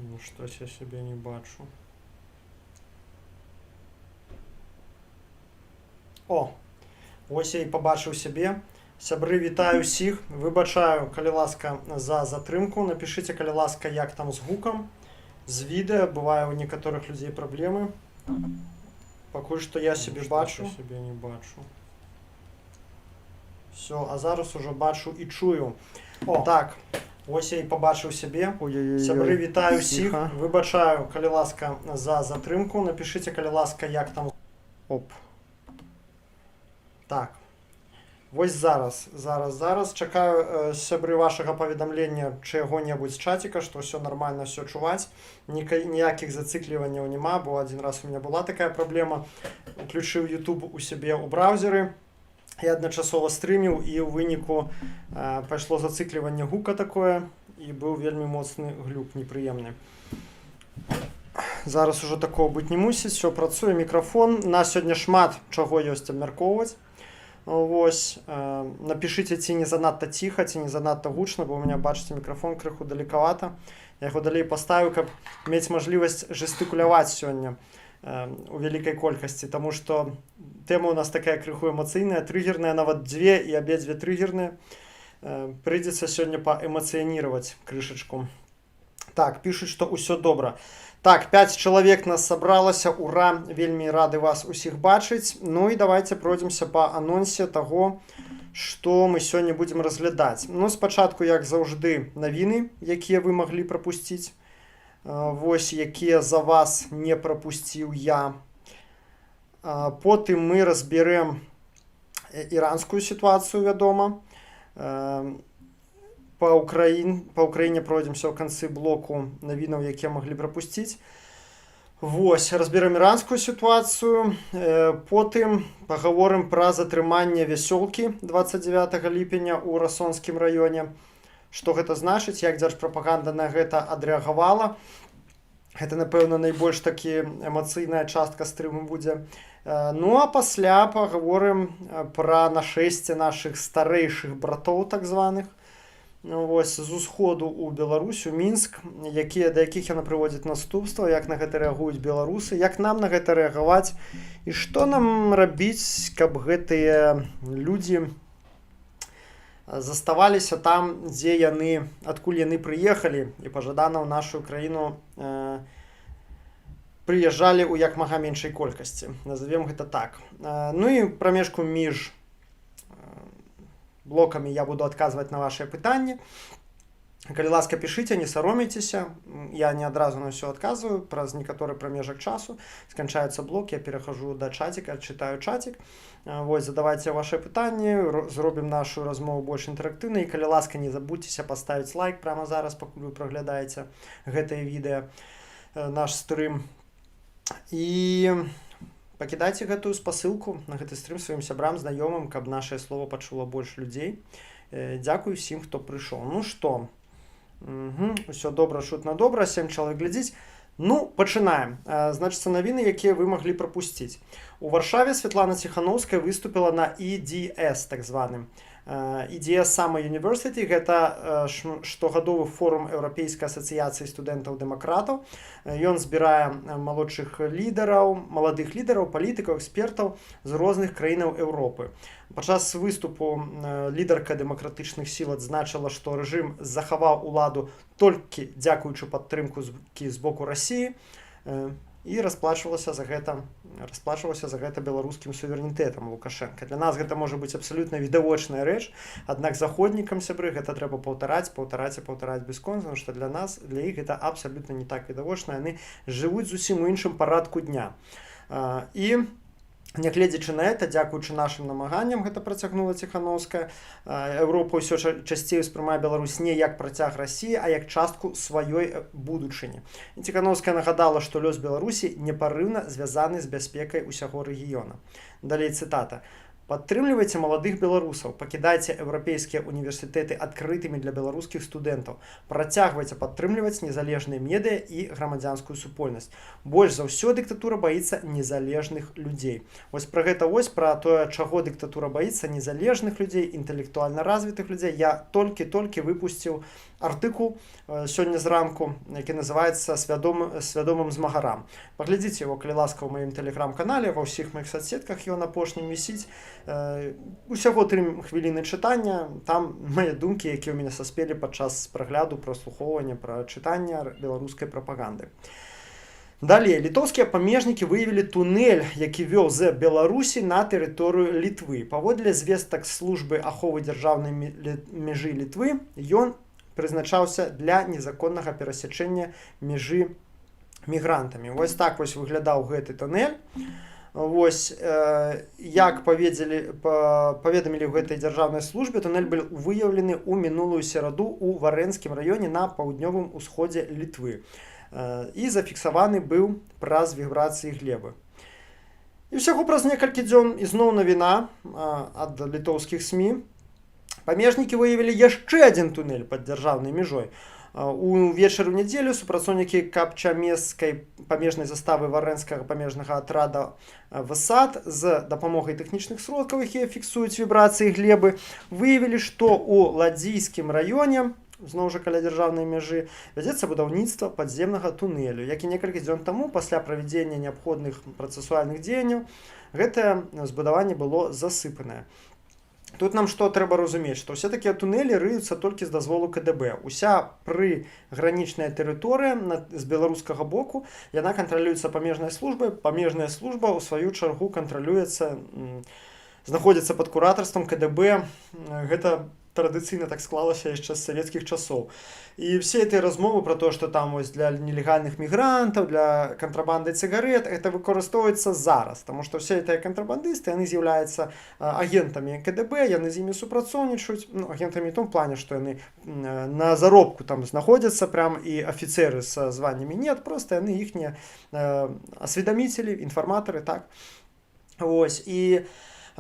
Ну, щось я себе не бачу. О, ось я і побачив себе. Сябры, вітаю всіх. Вибачаю, калі ласка, за затрымку. Напишите, калі ласка, як там з гуком, з відео. Бывае у некаторых людзей праблемы. Пакуль што я себе бачу. Я себе не бачу. Все, а зараз уже бачу і чую. О, так. Ось я і побачив себе. Сябры, вітаю всіх. Вибачаю, калі ласка, за затрымку. Напишите, калі ласка, як там. Оп. Так. Вось зараз. Чакаю, сябры, вашага паведамлення чаго-небудзь з чатіка, што ўсё нормально, ўсё чуваць. Ніякіх зацикліванняў няма, бо один раз у меня была такая праблема. Уключыў YouTube у сябе ў браўзеры. Я адначасова стрыміў, і ў выніку пайшло зацикліванне гука такое, і быў вельмі моцны глюк, непрыемны. Зараз ужо такого быць не мусіць, все працуе, мікрафон. На сёння шмат чаго ёсць абмяркоўваць. Вось, напишите, ці не занадта ціха, ці не занадта гучна, бо у меня, бачыце, мікрафон крыху далекавата. Я яго далей паставіў, каб мець мажлівасць жэстыкуляваць сёння у вялікай колькасці, таму што тэма у нас такая крыху эмацыйная, трыгерная, нават дзве, і абедзве трыгерныя. Прыйдзецца сёння паэмацыяніраваць крышачку. Так, пишут, что ўсё добра. Так, 5 чалавек нас сабралася, ура, вельмі рады вас усіх бачыць. Ну і давайте пройдемся па анонсе таго, што мы сёння будзем разглядаць. Ну, спачатку, як заўжды, навіны, якія вы маглі прапусціць. Вось, якія за вас не прапусціў я. Потым мы разберэм іранскую сітуацыю, вядома. По Украине пройдемся ў канцы блоку навінаў, якія маглі прапусціць. Вось, разберем іранскую сітуацыю. Потым пагаворым пра затрыманне вясёлкі 29 ліпеня ў Расонскім раёне. Што гэта значыць, як дзяржпрапаганда на гэта адрэагавала. Гэта, напэўна, найбольш такі эмацыйная частка стрыму будзе. Ну, а пасля пагаворым пра нашэсце нашых старэйшых братоў, так званых. Вось, з усходу ў Беларусь, у Мінск, да якіх яна прыводзіць наступства, як на гэта рэагуюць беларусы, як нам на гэта рэагаваць і што нам рабіць, каб гэтыя людзі заставаліся там, дзе яны, адкуль яны прыехалі і пажадана ў нашу краіну прыязджалі ў як мага меншай колькасці. Назовем гэта так. Ну і прамежку між блоками я буду адказваць на ваши пытанні. Калі ласка, пішыце, не саромейцеся. Я не адразу на ўсё адказваю, праз некаторы прамежак часу. Сканчаецца блок, я перахожу да чаціка, чытаю чатик. Вось, задавайце ваши пытанні, зробім нашу размову больш інтэрактыўнай. І калі ласка, не забудзьцеся паставіць лайк прямо зараз, пакуль вы праглядаеце гэтае відэа, наш стрым. І пакідайце гэтую спасылку на гэты стрым сваім сябрам, знаёмым, каб нашае слово пачула больш людзей. Дзякуй всім, хто прыйшоў. Ну што, усё добра, чутна добра, 7 чалавек глядзіць. Ну, пачынаем. Значыцца, навіны, якія вы маглі прапусціць. У Варшаве Святлана Ціхановская выступіла на EDS, так званым. EDS Summer University, гэта штогадовы форум Еўрапейскай асацыяцыі студэнтаў-дэмакратаў. Ён збірае маладых лідараў, палітыкаў, экспертаў з розных краінаў Еўропы. Падчас выступу лідарка дэмакратычных сіл адзначыла, што рэжым захаваў уладу толькі дзякуючы падтрымку з боку Расіі, і расплачвалася за гэта беларускім суверэнітэтам Лукашенка. Для нас гэта можа быць абсалютна відавочная рэч, аднак заходнікам, сябры, гэта трэба паўтараць бясконца, што для нас, для іх гэта абсалютна не так відавочна, яны жывуць зусім у іншым парадку дня. І нягледзячы на это, дзякуючы нашым намаганням, гэта працягнула Ціхановская, Еўропа ўсё часцей успрымае Беларусь не як працяг Расіі, а як частку сваёй будучыні. І Ціхановская нагадала, што лёс Беларусі непарыўна звязаны з бяспекай усяго рэгіёна. Далей цытата. Падтрымлівайце маладых беларусаў, пакідайце еўрапейскія універсітэты адкрытымі для беларускіх студэнтаў, працягвайце падтрымліваць незалежныя медыа і грамадзянскую супольнасць. Больш за ўсё дыктатура баіцца незалежных людзей. Вось пра гэта, пра тое, чаго дыктатура баіцца незалежных людзей, інтэлектуальна развітых людзей, я толькі выпусціў артыкул сёння зранку, які называецца свядомым змагарам. Паглядзіце его, калі ласка, у маім тэлеграм-канале, ва ўсіх маіх соцсетках ён апошнім вісіць. Усяго 3 хвіліны чытання, там мае думкі, якія ў мяне саспелі падчас прагляду, праслухоўвання, пра чытання беларускай прапаганды. Далее, літоўскія памежнікі выявілі туннель, які вёў з Беларусі на тэрыторыю Літвы. Паводле звестак службы аховы дзяржаўнай мяжы Літвы, ён прызначаўся для незаконнага перасячэння мяжы мігрантамі. Вось так вось выглядаў гэты туннель. Вось, як паведамілі ў гэтай дзяржаўнай службе, туннель быў выяўлены ў мінулую сераду ў Варэнскім раёне на паўднёвым усходзе Літвы. І зафіксаваны быў праз вібрацыі глебы. І ўсяго праз некалькі дзён ізноў навіна ад літоўскіх СМІ. Памежнікі выявілі яшчэ адзін туннель пад дзяржаўнай мяжой. Увечары ў нядзелю супрацоўнікі капчамесскай памежнай заставы варэнскага памежнага атрада ВСАД з дапамогай тэхнічных сродкаў, якія фіксуюць вібрацыі глебы, выявілі, што ў Ладзійскім раёне, зноў жа каля дзяржаўнай мяжы, вядзецца будаўніцтва падземнага туннелю, які некалькі дзён таму пасля правядзення неабходных працэсуальных дзеянняў гэтае збудаванне было засыпанае. Тут нам што трэба разумець, што ўсе такія туннелі рыюцца толькі з дазволу КДБ. Уся прыгранічная тэрыторыя з беларускага боку, яна кантралюецца памежнай службай. Памежная служба, у сваю чаргу, кантралюецца, знаходзіцца пад куратарствам КДБ. Гэта традыцыйна так склалася яшчэ з савецкіх часоў. І все эти размовы пра то, што там ось для нелегальных мігрантаў, для кантрабанды цыгарэт, это выкарыстоўваецца зараз, таму што все гэтыя кантрабандысты, яны з'яўляюцца агентамі КДБ, яны з імі супрацоўнічаюць, агентамі ў том плане, што яны на заробку там знаходзяцца прям, і афіцеры з званнямі нет, проста яны іхнія асведаміцелі, інфарматары, так. Ось, і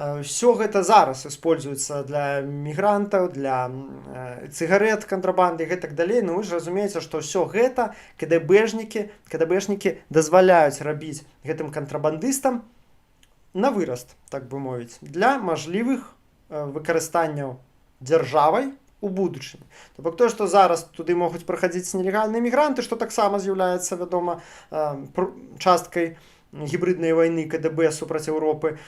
все гэта зараз используецца для мігрантаў, для цыгарэт, кантрабанды і гэтак далей. Ну вы ж разумееце, што ўсё гэта КДБшнікі дазваляюць рабіць гэтым кантрабандыстам на выраст, так бы мовіць, для мажлівых выкарыстанняў дзяржавай у будучыні. То бок тое, што зараз туды могуць прахадзіць нелегальныя мігранты, што таксама з'яўляецца, вядома, часткай гібриднай вайны КДБ супраць Еўропы,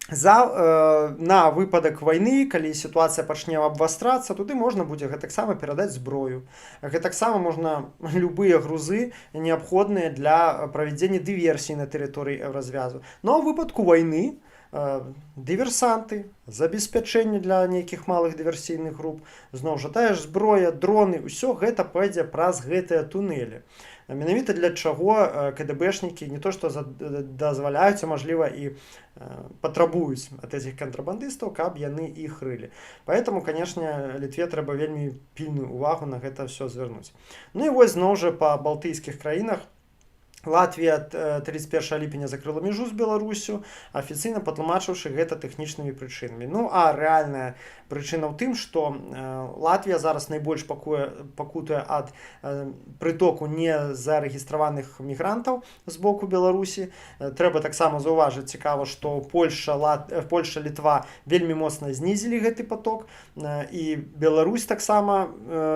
на выпадак вайны, калі сітуацыя пачне абвастрацца, туды можна будзе гэтаксама перадаць зброю. Гэтаксама можна любыя грузы неабходныя для правядзення дыверсіі на тэрыторыі Еўразвязу. Но ў выпадку вайны дыверсанты, забеспячэнне для нейкіх малых дыверсійных груп, зноў жа тая ж зброя, дроны, ўсё гэта пойдзе праз гэтыя туннелі. Менавіта для чаго КДБшнікі не то што дазваляюць, а мажліва і патрабуюць ад этих кантрабандыстаў, каб яны іх рылі. Поэтому, конечно, Літве трэба вельмі пільную увагу на гэта все звярнуць. Ну і вось зноў жа па балтыйскіх краінах Латвія 31 ліпеня закрыла мяжу з Беларусю, афіцыйна патлумачыўшы гэта тэхнічнымі прычынамі. Ну, а рэальная прычына ў тым, што Латвія зараз найбольш пакутуе ад прытоку незарэгістраваных мігрантаў з боку Беларусі. Трэба таксама заўважыць, цікава, што Польша, Літва вельмі моцна знізілі гэты поток, і Беларусь таксама,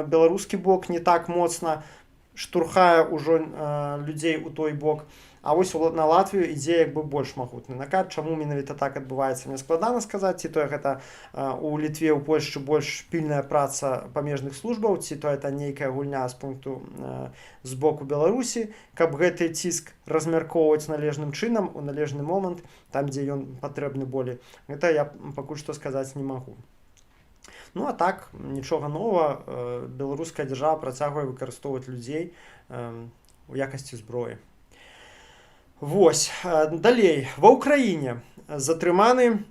беларускі бок не так моцна штурхае ўжо людзей у той бок. А вось на Латвію ідзе як бы больш магутны накат. Чаму менавіта так адбываецца, мне складана сказаць, ці то гэта у Літве, у Польшчы больш пільная праца памежных службаў, ці то это нейкая гульня з пункту з боку Беларусі, каб гэты ціск размяркоўваць належным чынам у належны момант, там, дзе ён патрэбны болей. Гэта я пакуль што сказаць не магу. Ну, а так, нічога новага, беларуская дзяржава працягвае выкарыстоўваць людзей у якасці зброі. Вось, далей, ва ўкраіне затрыманы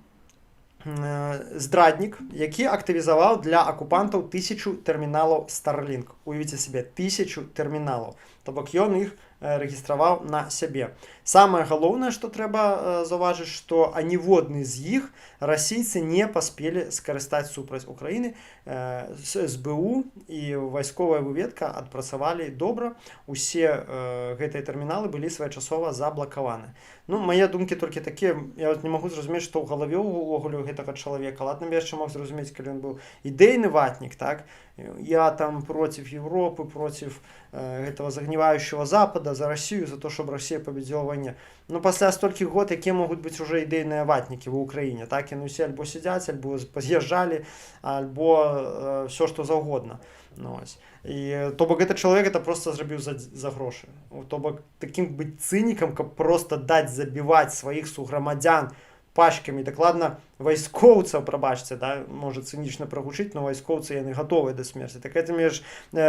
здраднік, які актывізаваў для акупантаў 1000 тэрміналаў Starlink. Уявіце сабе, 1000 тэрміналаў. То бок ён іх рэгістраваў на сябе. Самае галоўнае, што трэба заўважыць, што аніводны з іх расійцы не паспелі скарыстаць супраць Украіны. СБУ і вайсковая выведка адпрацавалі добра. Усе гэтыя тэрміналы былі своечасова заблакаваны. Ну, мае думкі толькі такія, я не магу зразумець, што ў галаве ўвогуле гэтага чалавека. Ладно, я яшчэ мог зразумець, калі ён быў ідэйны ватнік, так? Я там против Европы, против этого загнивающего Запада, за Россию, за то, чтобы Россия победила в войне. Но после стольких год, какие могут быть уже идейные ватники в Украине, так? И ну все альбо сидят, альбо съезжали, альбо все, что за угодно. Ну, и то бок этот человек это просто зрабіў за гроши. То бок таким быть циником, как просто дать забивать своих суграмадзян пачкамі, дакладна вайскоўцаў, прабачце, да, можа цынічна прагучыць, но вайскоўцы яны гатовыя да смерці. Так гэтымі ж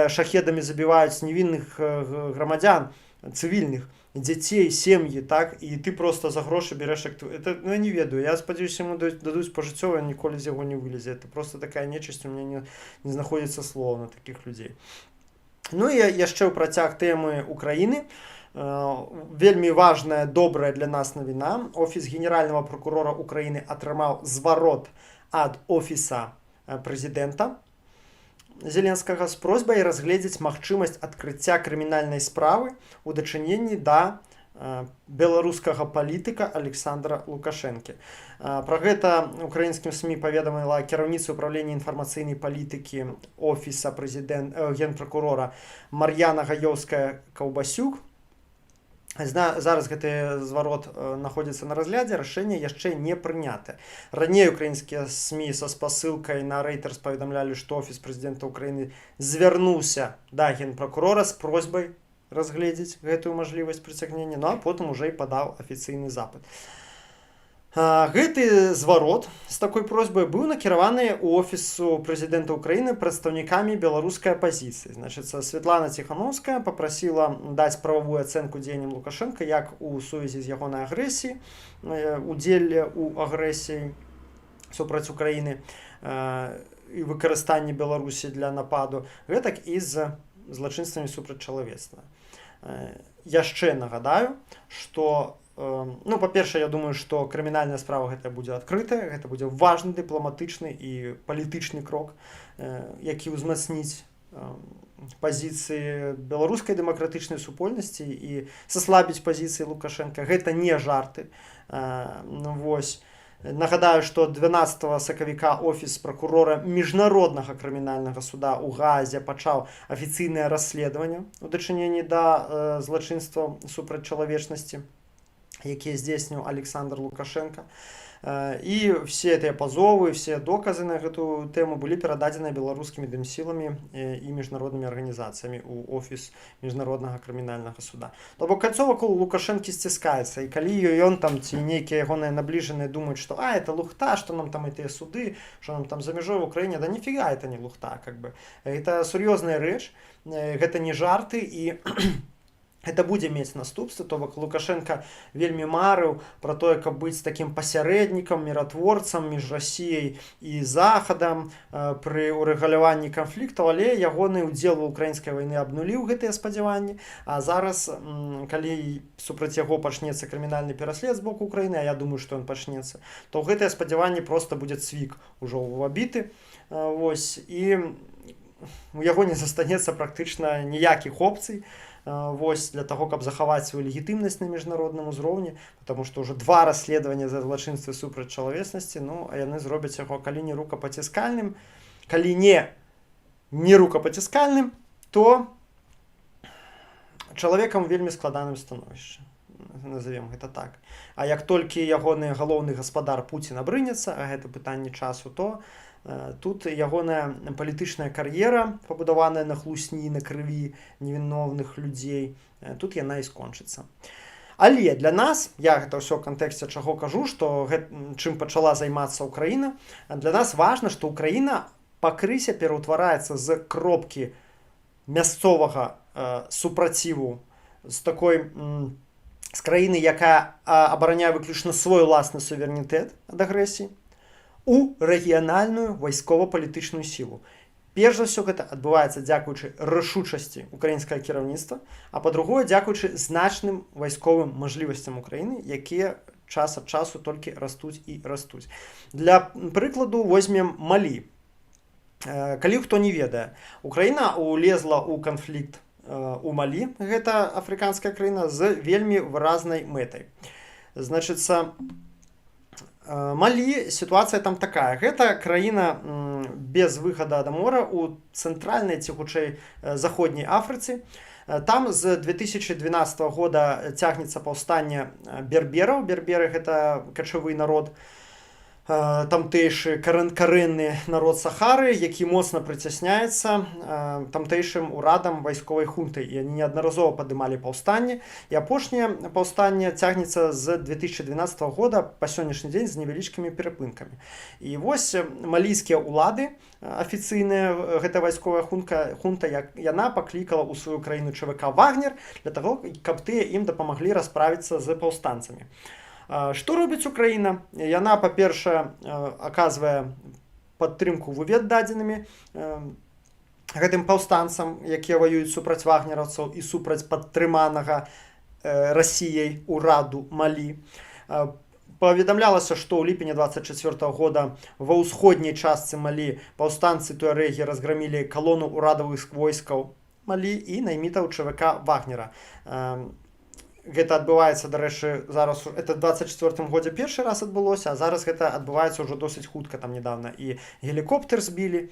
шахедамі забіваюць невінных грамадзян, цывільных, дзяцей, сем'і, так, і ты просто за грошы береш актыў. Это, ну, я не ведаю, я спадзяюся, яму дадуць пажыццёва, ён ніколі з яго не вылезе. Это просто такая нечысць, у мяне не знаходзіцца слова на такіх людзей. Ну і яшчэ ў працяг тэмы Украіны. Вельмі важная, добрая для нас навіна. Офіс генерального прокурора Украіны атрымаў зварот ад офіса прэзідэнта Зеленскага з просьбай разгледзець магчымасць адкрыцця крымінальнай справы ў дачыненні да беларускага палітыка Александра Лукашэнкі. Пра гэта украінскім СМІ паведаміла кіраўніца ўправлення інфармацыйнай палітыкі офіса генпракурора Мар'яна Гаёўская-Каўбасюк. Зараз гэты зварот знаходзіцца на разглядзе, рашэнне яшчэ не прынята. Раней украінскія СМІ са спасылкай на Reuters паведамлялі, што офіс прэзідэнта Украіны звярнуўся да генпракурора з просьбай разгледзець гэтую мажлівасць прыцягнення, ну а потым ужо і падаў афіцыйны запыт. Гэты зварот з такой просьбай быў накіраваны ў офісу прэзідэнта Украіны прадстаўнікамі беларускай апазіцыі. Значыць, Святлана Ціхановская папрасіла даць прававую ацэнку дзеянням Лукашэнка як у сувязі з ягонай агрэсіяй, удзеле ў агрэсіі супраць Украіны і выкарыстанні Беларусі для нападу, гэтак і з злачынствамі супраць чалавецтва. Яшчэ нагадаю, што ну, па-першае, я думаю, што крымінальная справа гэта будзе адкрытая, гэта будзе важны дыпламатычны і палітычны крок, які ўзмацніць пазіцыі беларускай дэмакратычнай супольнасці і саслабіць пазіцыі Лукашэнка. Гэта не жарты. Вось. Нагадаю, што 12 сакавіка офіс пракурора міжнароднага крымінальнага суда ў Гаазе пачаў афіцыйнае расследаванне ў дачыненні да злачынстваў супраць чалавечнасці, якія здзейсніў Александр Лукашенко. І все гэтыя пазовы, все доказы на гэту тэму былі перададзеныя беларускімі дэмсіламі і міжнароднымі арганізацыямі ў офіс міжнароднага крымінальнага суда. То бок кольцо вакол Лукашэнкі сціскаецца, і калі ён там ці нейкія ягоныя набліжаныя думаюць, што это лухта, што нам там гэтыя суды, што нам там за мяжой в Украіне, да ніфіга это не лухта, как бы. Это сур'ёзная рэч, гэта не жарты, і это будзе мець наступствы. То бок Лукашенко вельмі марыў пра тое, каб быць такім пасярэднікам, міратворцам між Расіяй і Захадам пры урэгуляванні канфліктаў, але ягоны ўдзел у украінскай вайны абнуліў гэтыя спадзяванні. А зараз, калі супраць яго пачнецца крымінальны пераслед з боку Украіны, а я думаю, што ён пачнецца, то гэтыя спадзяванні проста будзе цвік ужо ўвабіты. Вось, і у яго не застанецца практычна ніякіх опцый, вось, для того, каб захаваць сваю легітымнасць на міжнародным узроўні, потому што ўжо 2 расследавання за злачынствы супраць чалавечнасці, ну, а яны зробяць яго, калі не рукапаціскальным, калі не рукапаціскальным, то чалавекам вельмі складаным становішча, назовем гэта так. А як толькі ягоны галоўны гаспадар Пуцін абрынецца, а гэта пытанне часу, то тут ягоная палітычная кар'ера, пабудаваная на хлусні, на крыві невіновных людзей, тут яна і скончыцца. Але для нас, я гэта ўсё ў кантэксце чаго кажу, што чым пачала займацца Украіна, для нас важна, што Украіна пакрысе пераўтвараецца з кропкі мясцовага супраціву, з краіны, якая абараняе выключна свой уласны суверэнітэт ад агрэсіі, у рэгіянальную вайскова-палітычную сілу. Перш за ўсё гэта адбываецца дзякуючы рашучасці украінскага кіраўніцтва, а па-другое, дзякуючы значным вайсковым мажлівасцям Украіны, якія час ад часу толькі растуць і растуць. Для прыкладу возьмем Малі. Калі хто не ведае, Украіна улезла ў канфлікт у Малі, гэта афрыканская краіна, з вельмі выразнай мэтай. Значыцца, Малі, сітуацыя там такая. Гэта краіна без выхада да мора ў цэнтральнай ці хутчэй заходняй Афрыцы. Там з 2012 года цягнецца паўстанне бербераў. Берберы гэта качавы народ, тамтэйшы карэнны народ Сахары, які моцна прыцясняецца тамтэйшым урадам вайсковай хунтай. І яны неаднаразова падымалі паўстанне. І апошняе паўстанне цягнецца з 2012 года па сённяшні дзень з невялічкімі перапынкамі. І вось малійскія ўлады афіцыйныя, гэта вайсковая хунта, яна паклікала ў сваю краіну ЧВК «Вагнер» для таго, каб тыя ім дапамаглі расправіцца з паўстанцамі. Што робіць Украіна? Яна, па-першае, аказвае падтрымку выведдадзенымі гэтым паўстанцам, якія ваююць супраць вагнераўцаў і супраць падтрыманага Расіяй ураду Малі. Паведамлялася, што ў ліпені 24 года ва ўсходняй частцы Малі паўстанцы туарэгі разграмілі калону ўрадавых войскаў Малі і наймітаў ЧВК «Вагнера». Гэта адбываецца, дарэчы, зараз, это в 24 годзе першы раз адбылося, а зараз гэта адбываецца ўжо досыць хутка, там недавно і гелікоптер збілі.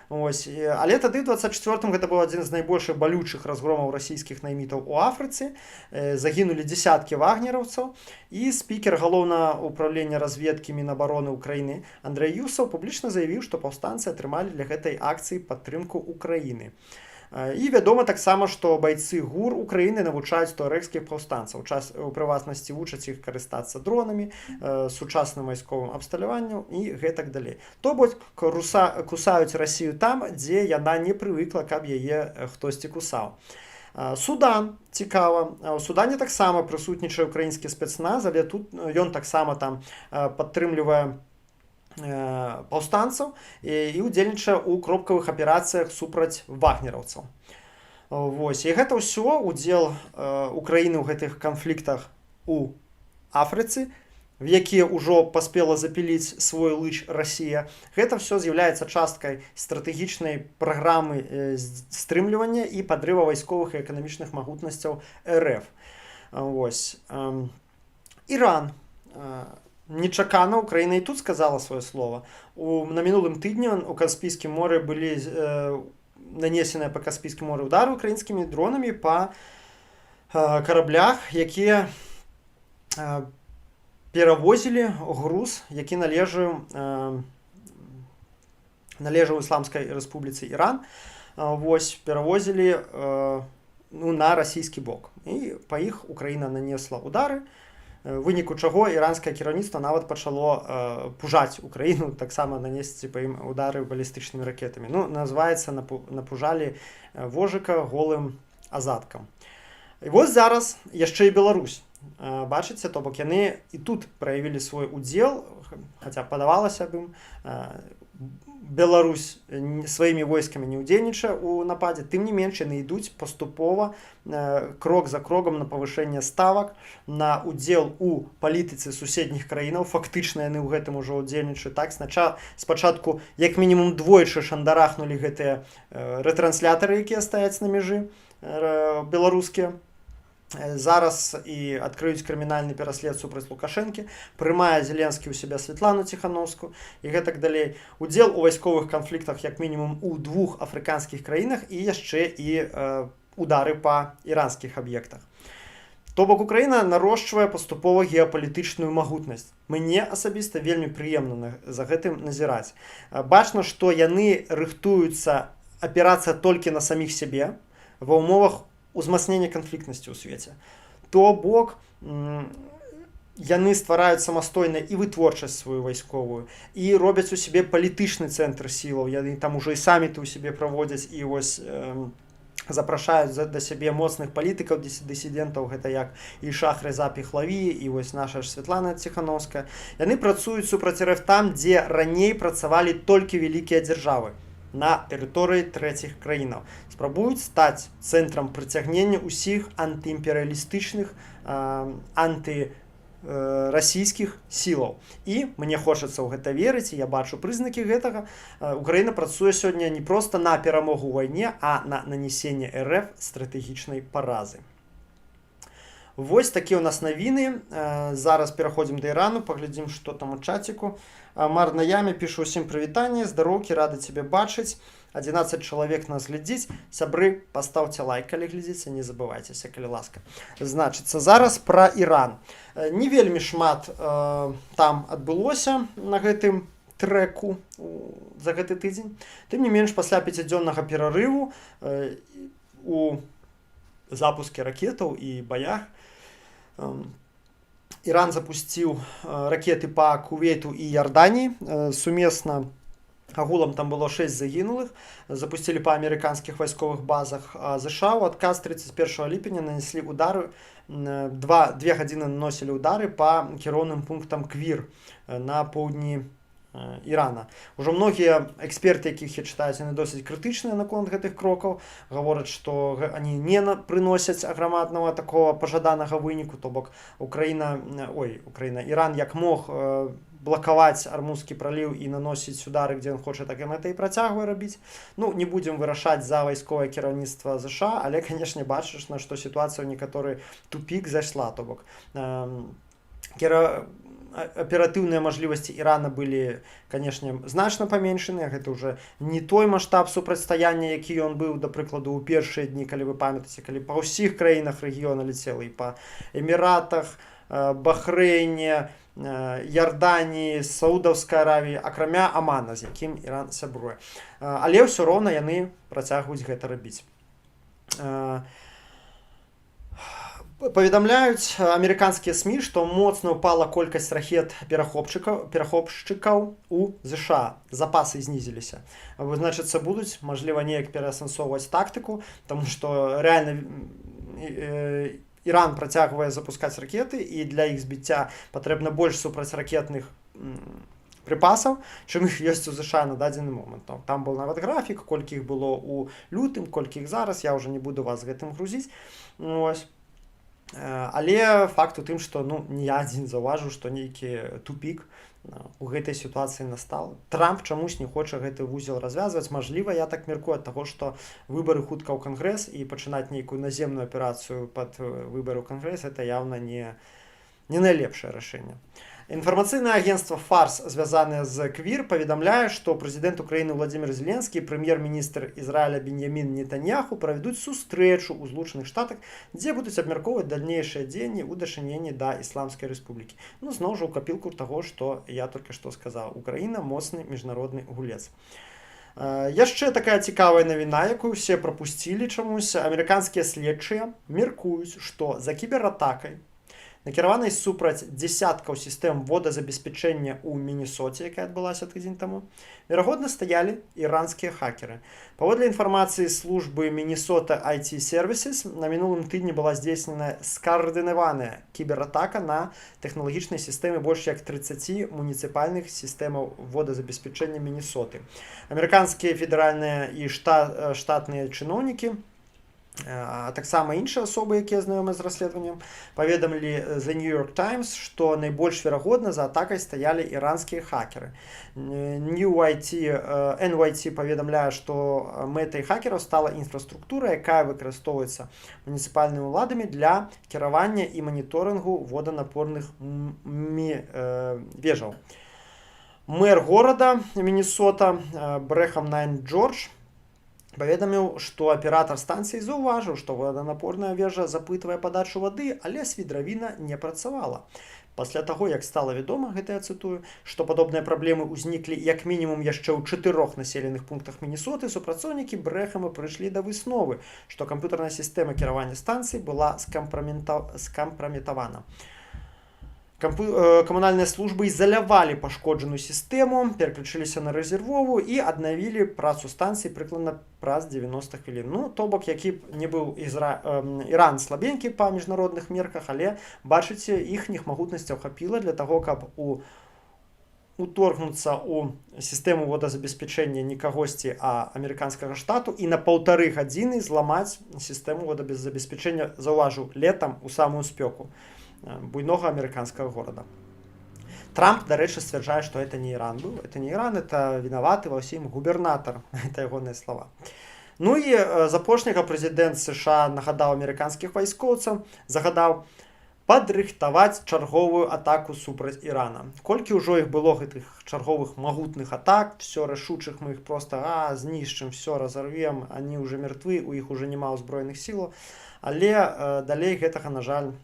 Ось. Але тады в 24-м гэта быў адзін з найбольшых балючых разгромаў расійскіх наймітаў у Афрыцы. Загінулі дзесяткі вагнераўцаў, і спікер галоўнага ўправлення разведкі Мінабароны Украіны Андрэй Юсаў публічна заявіў, што паўстанцы атрымалі для гэтай акцыі падтрымку Украіны. І вядома таксама, што байцы ГУР Украіны навучаюць туарэгскіх паўстанцаў, у прыватнасці вучаць іх карыстацца дронамі, сучасным вайсковым абсталяваннем і гэтак далей. То бок кусаюць Расію там, дзе яна не прывыкла, каб яе хтосьці кусаў. Судан цікава. У Судане таксама прысутнічае украінскі спецназ, але тут ён таксама там падтрымлівае паўстанцаў і удзельнічае ў кропкавых аперацыях супраць вагнераўцаў. Вось. І гэта ўсё удзел Украіны ў гэтых канфліктах у Афрыцы, в якія ўжо паспела запіліць свой лыч Расія. Гэта ўсё з'яўляецца часткай стратэгічнай праграмы стрымлівання і падрыва вайсковых і эканамічных магутнасцяў РФ. Вось. Іран. Нечакана Украіна і тут сказала сваё слова. На мінулым тыдні у Каспійскім моры былі нанесеныя па Каспійскім моры ўдары украінскімі дронамі па караблях, якія перавозілі груз, які належаў Ісламскай Рэспубліцы Іран. Вось, перавозілі на расійскі бок. І па іх Украіна нанесла ўдары, выніку чаго іранскае кіраўніцтва нават пачало пужаць Украіну, таксама нанесці па ім удары балістычнымі ракетамі. Ну, называецца, напужалі вожыка голым азадкам. І вось зараз яшчэ і Беларусь. Бачыце, то бок яны і тут праявілі свой удзел, хаця падавалася б ім, Беларусь сваімі войскамі не ўдзельнічае ў нападзе, тым не менш яны ідуць паступова, крок за крокам на павышэнне ставак, на удзел у палітыцы суседніх краінаў. Фактычна яны ў гэтым ужо ўдзельнічаюць. Так, спачатку як мінімум двойчы шандарахнулі гэтыя рэтрансляторы, якія стаяць на мяжы беларускія. Зараз і адкрыюць крымінальны пераслед супраць Лукашэнкі, прымае Зеленскі ў сябе Святлану Ціханаўскую і гэтак далей. Удзел у вайсковых канфліктах як мінімум у 2 афрыканскіх краінах і яшчэ і удары па іранскіх аб'ектах. То бок Украіна нарошчвае паступова геапалітычную магутнасць. Мне асабіста вельмі прыемна за гэтым назіраць. Бачна, што яны рыхтуюцца апірацца толькі на саміх сябе ва ўмовах узмацнення канфліктнасці ў свеце. То бок яны ствараюць самастойна і вытворчасць сваю вайсковую, і робяць у сябе палітычны цэнтр сілаў. Яны там ужо і саміты ў сябе праводзяць, і вось запрашаюць да сябе моцных палітыкаў, дысідэнтаў, гэта як Ішах Реза Пехлаві, і вось наша ж Святлана Ціханаўская. Яны працуюць супраць РФ там, дзе раней працавалі толькі вялікія дзяржавы. на тэрыторыі трэціх краінаў, спрабуюць стаць цэнтрам прыцягнення ўсіх антыімперыялістычных, расійскіх сілаў. І мне хочацца ў гэта верыць, і я бачу прызнакі гэтага. Украіна працуе сёння не проста на перамогу ў вайне, а на нанесенне РФ стратэгічнай паразы. Вось такія ў нас навіны. Зараз пераходзім да Ірану, паглядзім, што там у чаціку. Марна Яме пішу: усім прывітанне, здароўкі, рады цябе бачыць. 11 чалавек нас глядзіць. Сябры, пастаўце лайк, калі глядзіце, не забывайцеся, калі ласка. Значыцца, зараз пра Іран. Не вельмі шмат там адбылося на гэтым трэку за гэты тыдзень. Тым не менш, пасля 5-дзённага перарыву у запуске ракетаў і баях Іран запусціў ракеты па Кувейту і Ярданіі. Сумесна агулам там было 6 загінулых, запусцілі па амерыканскіх вайсковых базах. ЗША ў адказ 31 ліпеня нанеслі удары, 2 гадзіны наносілі удары па кіроўным пунктам Квір на поўдні Ірана. Ужо многія эксперты, якіх я чытаю, яны досыць крытычныя наконт гэтых крокаў, гавораць, што они не прыносяць аграмаднага такого пажаданага выніку, то бок Іран як мог блакаваць Армузскі праліў і наносіць удары, дзе ён хоча, так і гэта і працягвае рабіць. Ну, не будзем вырашаць за вайсковае кіраўніцтва ЗША, але, канешне, бачыш, на што сітуацыя ў некаторы тупік зайшла, то бок аператыўныя мажлівасці Ірана былі, канешне, значна паменшаныя. Гэта ўжо не той маштаб супрацьстаяння, які ён быў, да прыкладу, у першыя дні, калі вы памятаеце, калі па ўсіх краінах рэгіёна ляцела, і па Эміратах, Бахрэйне, Ярданіі, Саудаўскай Аравіі, акрамя Амана, з якім Іран сябруе. Але ўсё роўна яны працягваюць гэта рабіць. Паведамляюць амерыканскія СМІ, што моцна ўпала колькасць ракет перахопшчыкаў у ЗША. Запасы знізіліся. Значыцца, будуць, мажліва, неяк пераасэнсоўваць тактыку, таму што рэальна Іран працягвае запускаць ракеты, і для іх збіцця патрэбна больш супрацьракетных припасаў, чым іх ёсць у ЗША на дадзены момант. Там быў нават графік, колькі іх было ў лютым, колькі іх зараз, я ўжо не буду вас гэтым грузіць. Ось. Але факт у тым, што не я адзін заўважыў, што нейкі тупік у гэтай сітуацыі настаў. Трамп чамусь не хоча гэты вузел развязваць. Мажліва, я так мяркую, ад таго, што выбары хутка ў Кангрэс, і пачынаць нейкую наземную аперацыю пад выбары ў Кангрэс — это явна не найлепшае рашэнне. Інфармацыйнае агенцтва Фарс, звязанае з Квір, паведамляе, што прэзідэнт Украіны Владзімір Зеленскі і прэм'ер-міністр Ізраіля Беньямін Нетаньяху правядуць сустрэчу ў Злучаных Штатах, дзе будуць абмяркоўваць дальнейшыя дзеянні ў дачыненні да Ісламскай Рэспублікі. Зноў жа ў капілку таго, што я толькі што сказаў. Украіна моцны міжнародны гулец. Яшчэ такая цікавая навіна, якую ўсе прапусцілі чамусь. Амерыканскія следчыя мяркуюць, што за кібератакай, накіраванай супраць дзесяткаў сістэм водазабеспячэння ў Мінесоце, якая адбылася тыдзень таму, верагодна стаялі іранскія хакеры. Паводле інфармацыі службы Minnesota IT Services, на мінулым тыдні была здзейснена скаардынаваная кібератака на тэхналагічнай сістэмы больш як 30 муніцыпальных сістэмаў водазабеспячэння Мінесоты. Амерыканскія федэральныя і штатныя чыноўнікі, а таксама іншыя асобы, якія знаёмыя з расследаваннем, паведамілі The New York Times, што найбольш верагодна за атакай стаялі іранскія хакеры. NYT паведамляе, што мэтай хакераў стала інфраструктура, якая выкарыстоўваецца муніцыпальнымі ўладамі для кіравання і маніторынгу воданапорных вежаў. Мэр горада Мінесота Брэхам Джордж паведаміў, што аператар станцыі заўважыў, што воданапорная вежа запытвае падачу вады, але свідравіна не працавала. Пасля таго, як стала вядома, гэта я цытую, што падобныя праблемы ўзніклі як мінімум яшчэ ў 4 населеных пунктах Мінесоты, супрацоўнікі Брэхама прыйшлі да высновы, што камп'ютарная сістэма кіравання станцыі была скампраметавана. Камунальныя службы ізалявалі пашкоджаную сістэму, пераключыліся на рэзервовую і аднавілі працу станцыі прыкладна праз 90 хвілін. То бок, які б не быў Іран слабенькі па міжнародных мерках, але, бачыце, іхніх магутнасцяў хапіла для таго, каб у уторгнуцца ў сістэму водазабеспячэння не кагосьці, а амерыканскага штату і на 1,5 гадзіны зламаць сістэму водазабеспячэння, заўважу, летам у самую спёку буйнога амерыканскага горада. Трамп, дарэчы, сцвярджае, што это не Іран быў. Это не Іран, это вінаваты ва ўсім губернатар. Это ягоныя слова. Ну і з апошняга прэзідэнт США нагадаў амерыканскіх вайскоўцам, загадаў падрыхтаваць чарговую атаку супраць Ірана. Колькі ўжо іх было гэтых чарговых магутных атак, все рашучых, мы іх просто знішчым, все разорвем, они уже мертвы, у іх уже няма ўзброеных сілаў. Але далей гэтага, на жаль,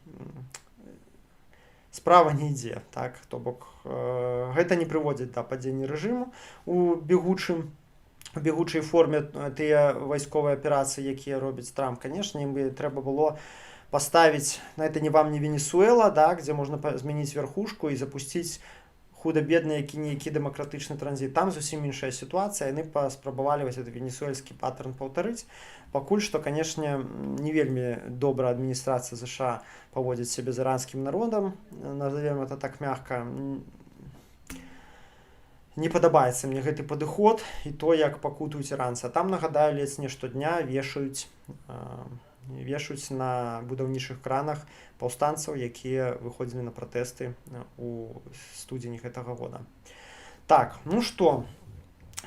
справа не ідзе, так, то бок гэта не прыводзіць да падзення рэжыму у бегучай форме тыя вайсковыя аперацыі, якія робіць Трамп. Канешне, ім бы трэба было паставіць, на это не вам не Венесуэла, да, дзе можна змяніць верхушку і запусціць худа-бедны які-ніякі дэмакратычны транзіт. Там зусім іншая сітуацыя, яны паспрабавалі вось гэты венесуэльскі патэрн паўтарыць. Пакуль што, канешне, не вельмі добра адміністрацыя США паводзіць сябе з іранскім народам, назовем это так мягка. Не падабаецца мне гэты падыход і то, як пакутуюць іранцы. Там, нагадаю, ледзь не штодня вешаюць на будаўнічых кранах паўстанцаў, якія выходзілі на пратэсты у студзені гэтага года. Так, ну што,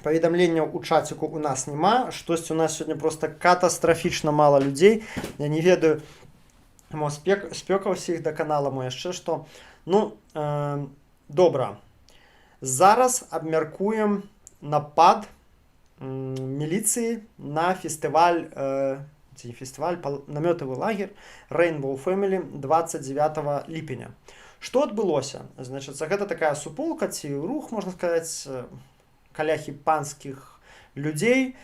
паведамленняў у чаціку у нас няма, штосьці у нас сёння просто катастрафічна мала людзей. Я не ведаю, мо спёка ўсіх да канала, мо яшчэ што. Ну, добра. Зараз абмяркуем напад міліцыі на фестываль, намётавы лагер Rainbow Family 29 ліпеня. Што адбылося? Значыць, гэта такая суполка ці рух, можна сказаць, каляхі панскіх людзей,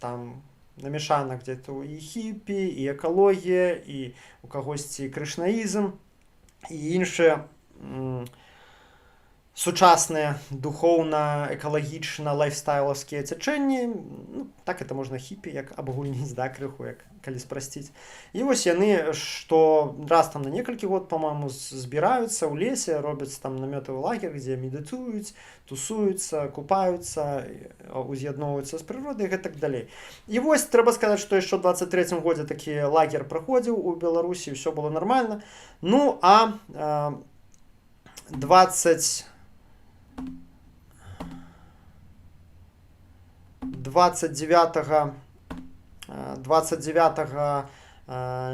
там намешана где-то і хіпі, і экалогія, і у кагосьці крышнаізм, і іншыя сучасныя духоўна-экалагічна лайфстайлаўскія цячэнні. Ну, так это можна хіпі, як абагульніць, да, крыху, як калі спрасціць. І вось яны, што раз там на некалькі год, па-моему, збіраюцца ў лесе, робяць там намётавы лагер, дзе медытуюць, тусуюцца, купаюцца, уз'ядноўваюцца з прыродай і гэтак далей. І вось трэба сказаць, што яшчэ ў 23-м годзе такі лагер праходзіў у Беларусі, ўсё было нармальна. Ну, а 29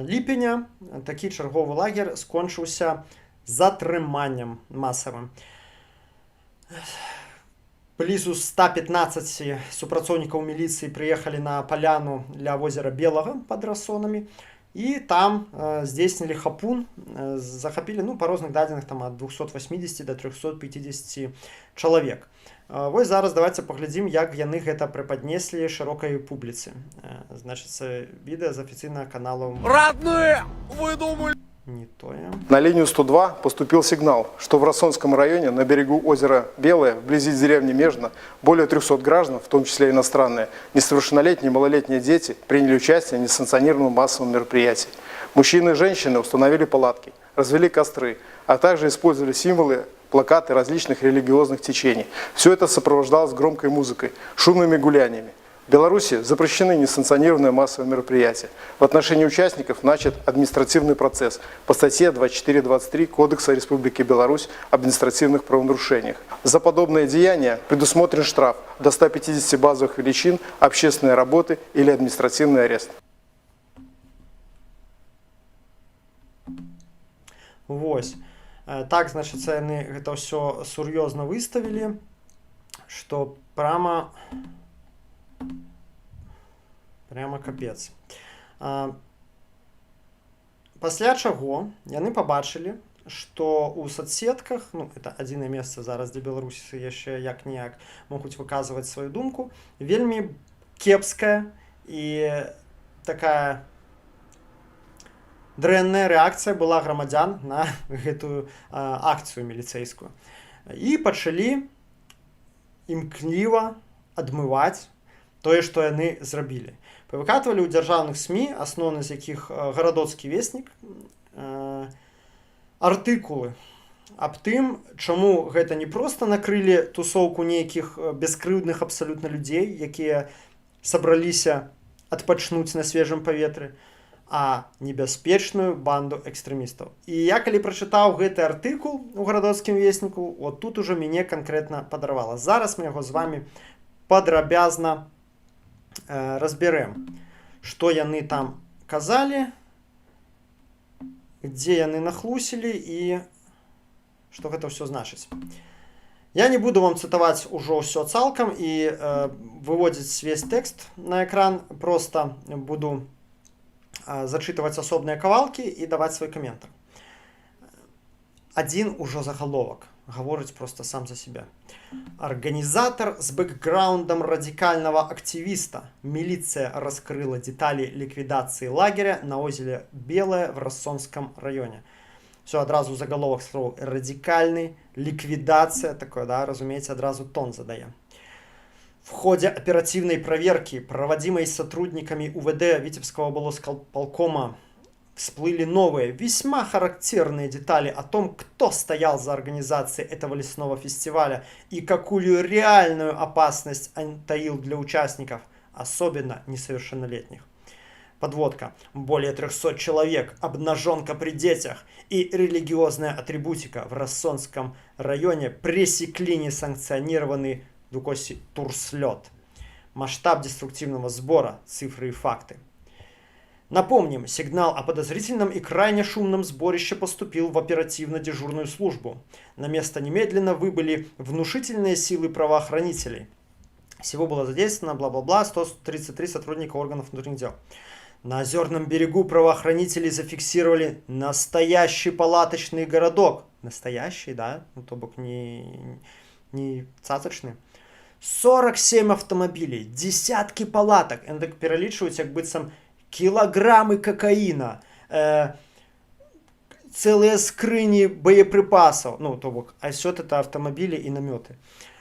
ліпеня такі чарговы лагер скончыўся затрыманнем масавым. Блізу 115 супрацоўнікаў міліцыі прыехалі на паляну ля возера Белага пад Расонамі і там здзейснілі хапун, захапілі, ну, па розных дадзеных там ад 280 до 350 чалавек. Вось зараз давайте паглядзім, як яны гэта прыпаднеслі шырокай публіцы. Значыцца, відэа з афіцыйнага каналу. Родные, вы думали... Не тое. На линию 102 поступил сигнал, что в Рассонском районе на берегу озера Белое, вблизи деревни Межно, более 300 граждан, в том числе иностранные, несовершеннолетние и малолетние дети, приняли участие в несанкционированном массовом мероприятии. Мужчины и женщины установили палатки, развели костры, а также использовали символы, плакаты различных религиозных течений. Все это сопровождалось громкой музыкой, шумными гуляниями. В Беларуси запрещены несанкционированные массовые мероприятия. В отношении участников начат административный процесс по статье 24-23 Кодекса Республики Беларусь об административных правонарушениях. За подобные деяния предусмотрен штраф до 150 базовых величин, общественные работы или административный арест. Вось. Так, значит, яны гэта ўсё сур'ёзна выставілі, што прямо капец. Пасля чаго яны пабачылі, што ў соцсетках, ну, это адзінае месца зараз, дзе беларусы яшчэ як-ніяк могуць выказваць сваю думку, вельмі кепская і такая дрэнная рэакцыя была грамадзян на гэтую акцыю міліцэйскую. І пачалі імкліва адмываць тое, што яны зрабілі. Павыкатвалі ў дзяржаўных СМІ, асноўны з якіх гарадоцкі веснік, артыкулы аб тым, чаму гэта не проста накрылі тусоўку нейкіх бяскрыўдных абсалютна людзей, якія сабраліся адпачнуць на свежым паветры, а небяспечную банду экстрэмістаў. І я калі прачытаў гэты артыкул у гарадоцкім весніку, от тут ужо мяне канкрэтна падарвала. Зараз мы яго з вами падрабязна разбярэм, што яны там казалі, дзе яны нахлусілі і што гэта ўсё значыць. Я не буду вам цытаваць ужо ўсё цалкам і выводзіць весь тэкст на экран, проста буду зачытваць асобныя кавалкі і даваць свой каментар. Адзін ужо загаловак гаворыць проста сам за себя. Арганізатар з бэкграундам радикального активиста. Милиция раскрыла детали ликвидации лагеря на озере Белое в Рассонском районе. Все, одразу заголовок слов радикальный, ликвидация, такое, да, разумеется, одразу тон задає. В ходе оперативной проверки, проводимой сотрудниками УВД Витебского облсполкома, всплыли новые, весьма характерные детали о том, кто стоял за организацией этого лесного фестиваля и какую реальную опасность он таил для участников, особенно несовершеннолетних. Подводка. Более 300 человек, обнаженка при детях и религиозная атрибутика в Рассонском районе пресекли несанкционированный турслет. Масштаб деструктивного сбора, цифры и факты. Напомним, сигнал о подозрительном и крайне шумном сборище поступил в оперативно-дежурную службу. На место немедленно выбыли внушительные силы правоохранителей. Всего было задействовано, бла-бла-бла, 133 сотрудника органов внутренних дел. На Озерном берегу правоохранители зафиксировали настоящий палаточный городок. Настоящий, да? Ну, то бок не цацочный. 47 автомобилей, десятки палаток. Они так перелічують, як быццам килограммы кокаина, целые скрыни боеприпасов. Ну, то бок, а все это автомобили и наметы.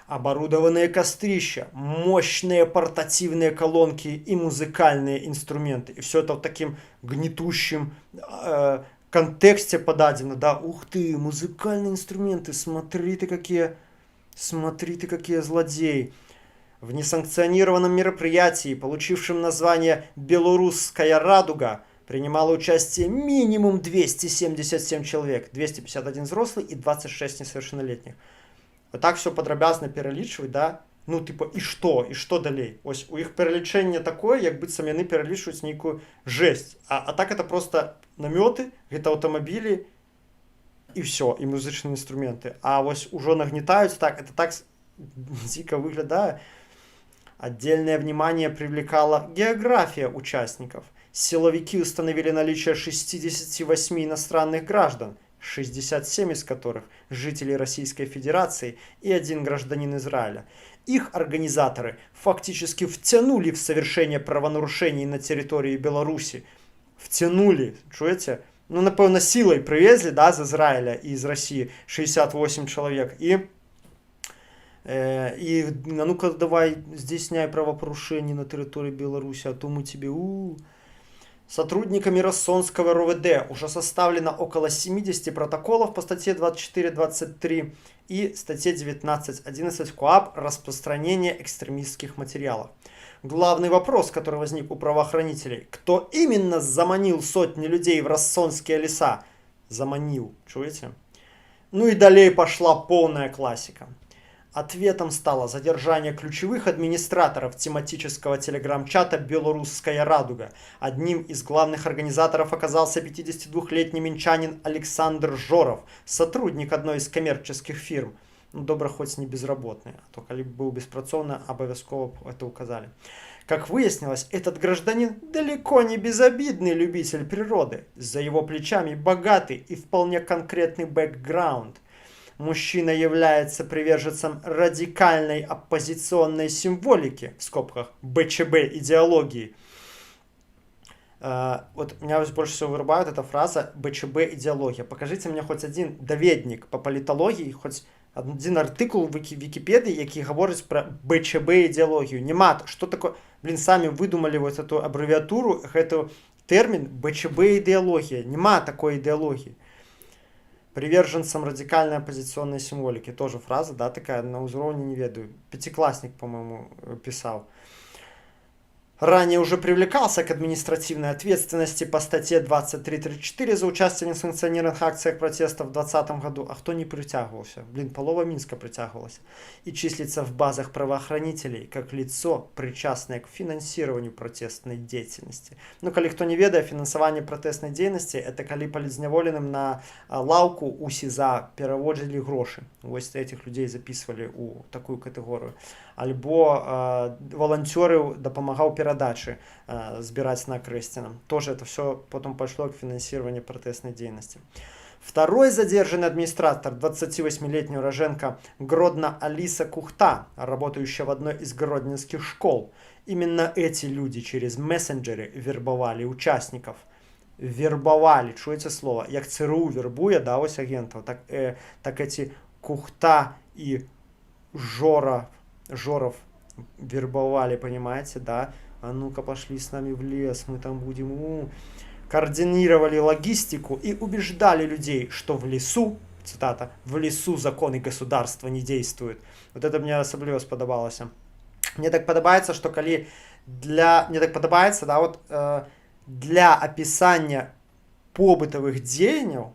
Оборудованные кострища, мощные портативные колонки и музыкальные инструменты. И все это в таким гнетущем контексте подадено. Да, ух ты, музыкальные инструменты, смотри ты какие злодеи. В несанкционированном мероприятии, получившем название «Белорусская радуга», принимало участие минимум 277 человек, 251 взрослый и 26 несовершеннолетних. Вот так все подробязно перелічваць, да? Ну, типа, і што далей? Ось, у іх пералічэнне такое, як быццам яны пералічваюць нейкую жесть. А так это просто намёты, гэта аўтамабілі, і все, і музычныя інструменты. А вось ужо нагнетаюць, так, это так дико выглядае. Отдельное внимание привлекала география участников. Силовики установили наличие 68 иностранных граждан, 67 из которых жители Российской Федерации и 1 гражданин Израиля. Их организаторы фактически втянули в совершение правонарушений на территории Беларуси. Втянули, чуете? Ну, напевно, силой привезли, да, из Израиля и из России 68 человек. И ну-ка давай здійсняй правопорушение на территории Беларуси, а то мы тебе... Сотрудниками Рассонского РОВД уже составлено около 70 протоколов по статье 24.23 и статье 19.11 КоАП «Распространение экстремистских материалов». Главный вопрос, который возник у правоохранителей: кто именно заманил сотни людей в Рассонские леса? Заманил, чуете? Ну и далее пошла полная классика. Ответом стало задержание ключевых администраторов тематического телеграм-чата «Белорусская радуга». Одним из главных организаторов оказался 52-летний минчанин Александр Жоров, сотрудник одной из коммерческих фирм. Ну, добра, хоть не безработный, а то, коли был беспрацовный, обовязково это указали. Как выяснилось, этот гражданин далеко не безобидный любитель природы. За его плечами богатый и вполне конкретный бэкграунд. Мужчина является приверженцем радикальной оппозиционной символики, в скобках БЧБ идеологии. Вот меня больше всего вырубает эта фраза БЧБ идеология. Покажите мне хоть один доведник по политологии, хоть один артикул в Википедии, який говорить про БЧБ идеологию. Нема. Что такое? Блин, сами выдумали вот эту аббревиатуру, эту термин БЧБ идеология. Нема такой идеологии. Приверженцам радикальной оппозиционной символики. Тоже фраза, да, такая, на уровне не ведаю. Пятиклассник, по-моему, писал. Ранее уже привлекался к административной ответственности по статье 2334 за участие в несанкционированных акциях протеста в 2020 году. А кто не притягивался? Блин, полова Минска притягивалась. И числится в базах правоохранителей как лицо, причастное к финансированию протестной деятельности. Ну, коли кто не ведает, финансование протестной деятельности, это коли полізняволеным на лавку у СІЗА переводили гроши. Ось этих людей записывали у такую категорию. Альбо волонтеры допомагав передачи збирать на Крестина. Тоже это все потом пошло к финансированию протестной деятельности. Второй задержанный администратор, 28-летний уроженка Гродно Алиса Кухта, работающая в одной из гродненских школ. Именно эти люди через мессенджеры вербовали участников. Вербовали, чуете слово? Як ЦРУ вербує, да, ось агентов, так эти Кухта и Жоров вербовали, понимаете, да? А ну-ка пошли с нами в лес, мы там будем... Координировали логистику и убеждали людей, что в лесу, цитата, в лесу законы государства не действуют. Вот это мне особливо сподобалося. Мне так подобається, що коли мне так подобається, да, вот, для описания побытовых дзеянняў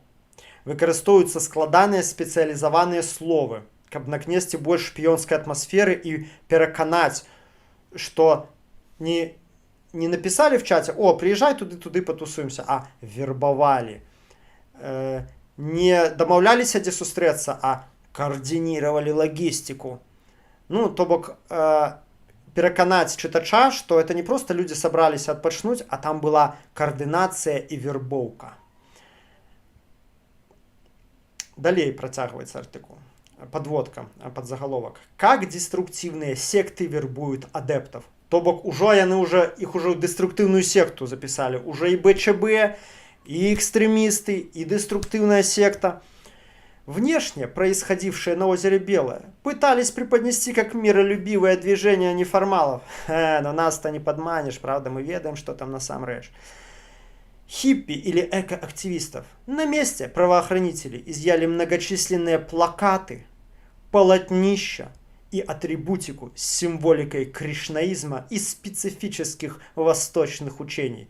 выкарыстоўваюцца складаныя спецыялізаваныя словы, каб накнесці больш шпіёнскай атмасферы і пераканаць, что не написали в чате: о, приезжай туды потусуемся, а вербовали. Не домовлялись, где сустрэцца, а координировали логистику. Ну, то бок, пераканаць чытача, что это не просто люди собрались отпочнуть, а там была координация и вербовка. Далее протягивается артикул. Подводка, подзаголовок. Как деструктивные секты вербуют адептов? То бок их уже в деструктивную секту записали. Уже и БЧБ, и экстремисты, и деструктивная секта. Внешне происходившее на озере Белое пытались преподнести как миролюбивое движение неформалов. Но нас-то не подманишь, правда, мы ведаем, что там на самом рэч. Хиппи или экоактивистов. На месте правоохранители изъяли многочисленные плакаты, полотнища и атрибутику с символикой кришнаизма и специфических восточных учений.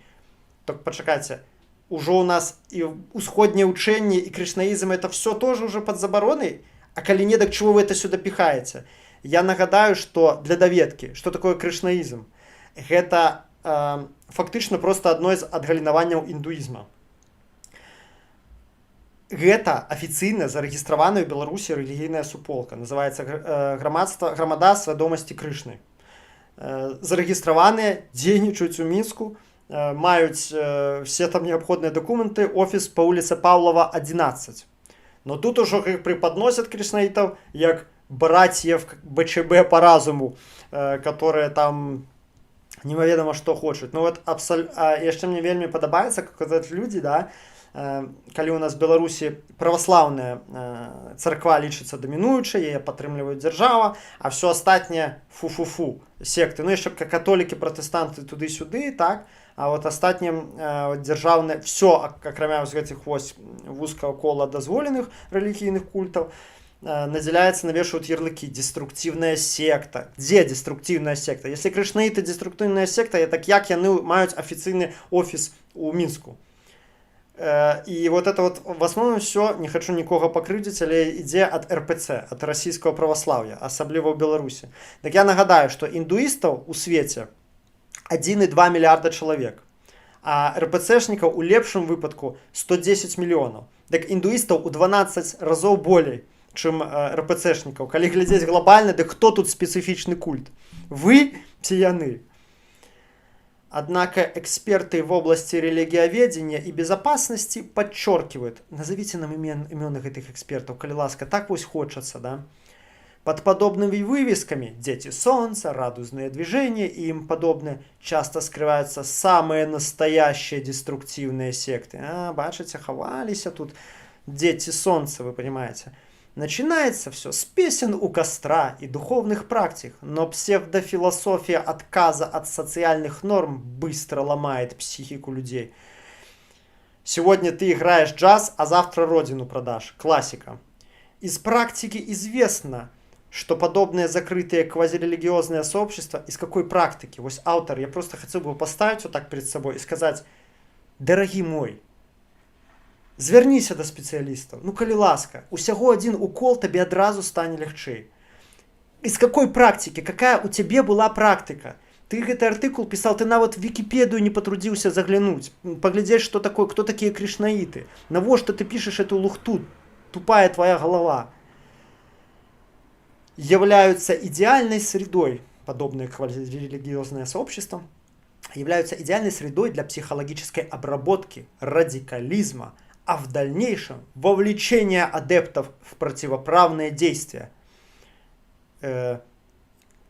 Так почекайте, уже у нас и усходнее учение, и кришнаизм это все тоже уже под забороной? А коли не, так чего вы это сюда пихаете? Я нагадаю, что для доведки, что такое кришнаизм? Это фактично просто одно из адгалінаванняў індуізма. Гэта афіцыйна зарэгістраваная ў Беларусі рэлігійная суполка, называецца грамада свядомасці Крышны. Зарэгістраваныя, дзейнічаюць у Мінску, маюць все там неабходныя дакументы, офіс па вуліцы Паўлова 11. Но тут ужо іх преподносят кришнаитов як братьев БЧБ по разуму, которые там немаведама што хочуць. Ну вот яшчэ мне вельмі падабаецца, как вот люди, да, калі у нас в Беларусі праваслаўная царква лічыцца дамінуючай, яе падтрымліваюць дзяржава, а все астатняе фу-фу-фу секты. Ну яшчэ католікі, пратэстанты туды-сюды, так, а вот астатнім дзяржаўнае все, акрамя гэтых вось вузкага кола дазволеных рэлігійных культаў, наделяется, навешивают ярлыки. Деструктивная секта. Где деструктивная секта? Если кришнаиты деструктивная секта, так як яны маюць официальный офис у Мінску. И вот это вот в основном все, не хочу никого покрыўдзіць, але ідзе от РПЦ, от российского православия, особливо в Беларуси. Так я нагадаю, что индуистов у свете 1,2 миллиарда человек, а РПЦшников у лепшым выпадку 110 миллионов. Так индуистов у 12 разов более, чем РПЦшников. Коли глядеть глобально, да кто тут специфичный культ? Вы, ці яны? Однако эксперты в области религиоведения и безопасности подчеркивают, назовите нам имен этих экспертов, коли ласка, так пусть хочется, да? Под подобными вывесками «Дети солнца», «Радужные движения» и им подобное часто скрываются самые настоящие деструктивные секты. Бачите, ховались тут «Дети солнца», вы понимаете. Начинается все с песен у костра и духовных практик, но псевдофилософия отказа от социальных норм быстро ломает психику людей. Сегодня ты играешь джаз, а завтра родину продашь. Классика. Из практики известно, что подобные закрытые квазирелигиозные сообщества, из какой практики? Вот автор, я просто хотел бы поставить вот так перед собой и сказать, дорогий мой, зверніся до специалистов. Ну, коли ласка, усяго один укол тебе одразу стане легчей. Из какой практики? Какая у тебя была практика? Ты этот артикул писал, ты нават в Википедию не потрудился заглянуть, поглядеть, что такое, кто такие кришнаиты. На во что ты пишешь эту лухту, тупая твоя голова. Являются идеальной средой, подобные квазирелигиозные сообщества, являются идеальной средой для психологической обработки радикализма, а в дальнейшем вовлечения адептов в противоправные действия.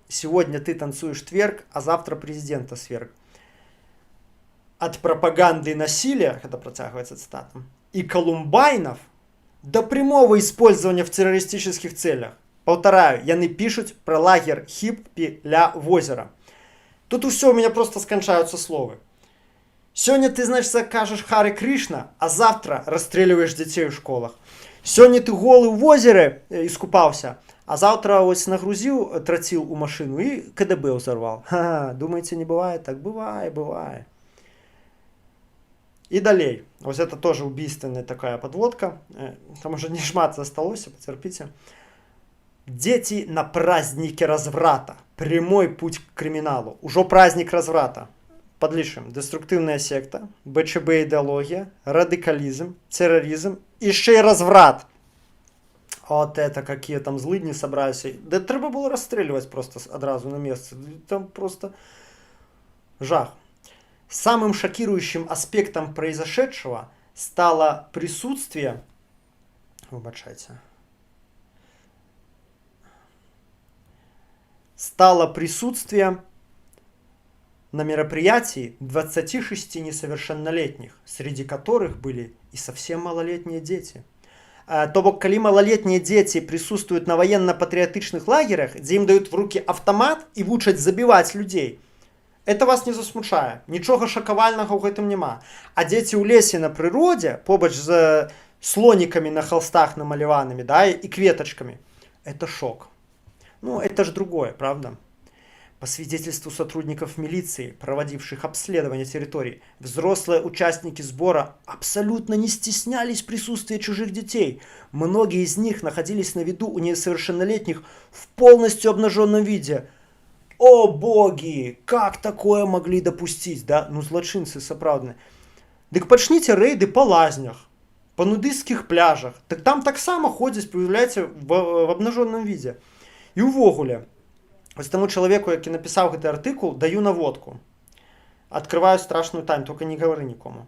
Сегодня ты танцуешь тверк, а завтра президента сверг. От пропаганды насилия, это протягивается цитатом, и колумбайнов до прямого использования в террористических целях. Повторяю, яны пишут про лагерь хиппі ля возера. Тут все у меня просто скончаются словы. Сегодня ты, значит, кажешь Харе Кришна, а завтра расстреливаешь детей в школах. Сегодня ты голый в озере искупался, а завтра ось нагрузил тротил у машину и КДБ взорвал. Ха-ха, думаете, не бывает? Так бывает, бывает. И далее. Вот это тоже убийственная такая подводка. Там уже не шмат осталось, потерпите. Дети на празднике разврата. Прямой путь к криминалу. Уже праздник разврата. Подлишим. Деструктивная секта, БЧБ идеология, радикализм, терроризм, еще и разврат. Вот это какие там злыдни собрались. Да треба было расстреливать просто одразу на месте. Там просто жах. Самым шокирующим аспектом произошедшего стало присутствие... Выбачайте. Стало присутствие на мероприятии 26 несовершеннолетних, среди которых были и совсем малолетние дети. То бок, калі малолетние дети присутствуют на военно-патриотичных лагерях, где им дают в руки автомат и вучаць забивать людей, это вас не засмучае. Нічога шакавальнага ў гэтым няма. А дети ў лесе на прыроде, побач з слониками на холстах намаляванымі, да, и кветочками, это шок. Ну, это ж другое, правда? По свидетельству сотрудников милиции, проводивших обследование территории, взрослые участники сбора абсолютно не стеснялись присутствия чужих детей. Многие из них находились на виду у несовершеннолетних в полностью обнаженном виде. О боги, как такое могли допустить, да? Ну, злочинцы сапраўдны. Дык пачніце рейды по лазнях, по нудыстских пляжах. Так там так само ходят, появляются в обнаженном виде. И увогуле. Ось тому человеку, який написал этот артикул, даю наводку. Открываю страшную тайну, только не говори никому.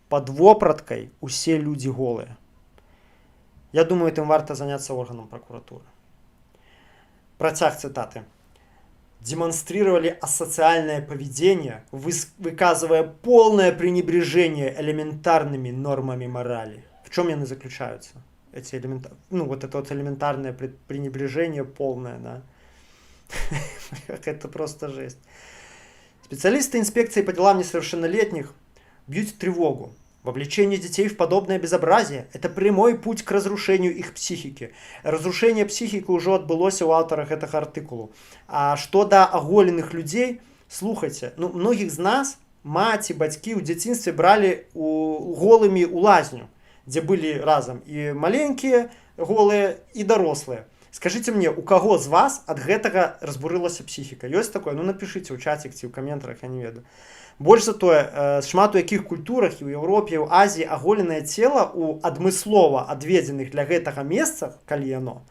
Под вопроткой усе люди голые. Я думаю, этим варто заняться органом прокуратуры. Протяг цитаты. Демонстрировали асоциальное поведение, выказывая полное пренебрежение элементарными нормами морали. В чем они заключаются? Эти вот это вот элементарное пренебрежение полное, да? Это просто жесть. Специалисты инспекции по делам несовершеннолетних бьют тревогу. Вовлечение детей в подобное безобразие – это прямой путь к разрушению их психики. Разрушение психики уже отбылось у авторов этого артикулу. А что до оголенных людей, слухайте, ну, многих из нас мать и батьки в детстве брали голыми у лазню, где были разом и маленькие голые, и дорослые. Скажите мне, у кого з вас ад гэтага разбурылася псіхіка? Ёсць такое? Ну напишите ў чатик ці ў каментарах, я не ведаю. Больш за тое, шмат у якіх культурах і ў Еўропе, і ў Азіі аголенае цела у адмыслова адведзеных для гэтага месцах, калі яно,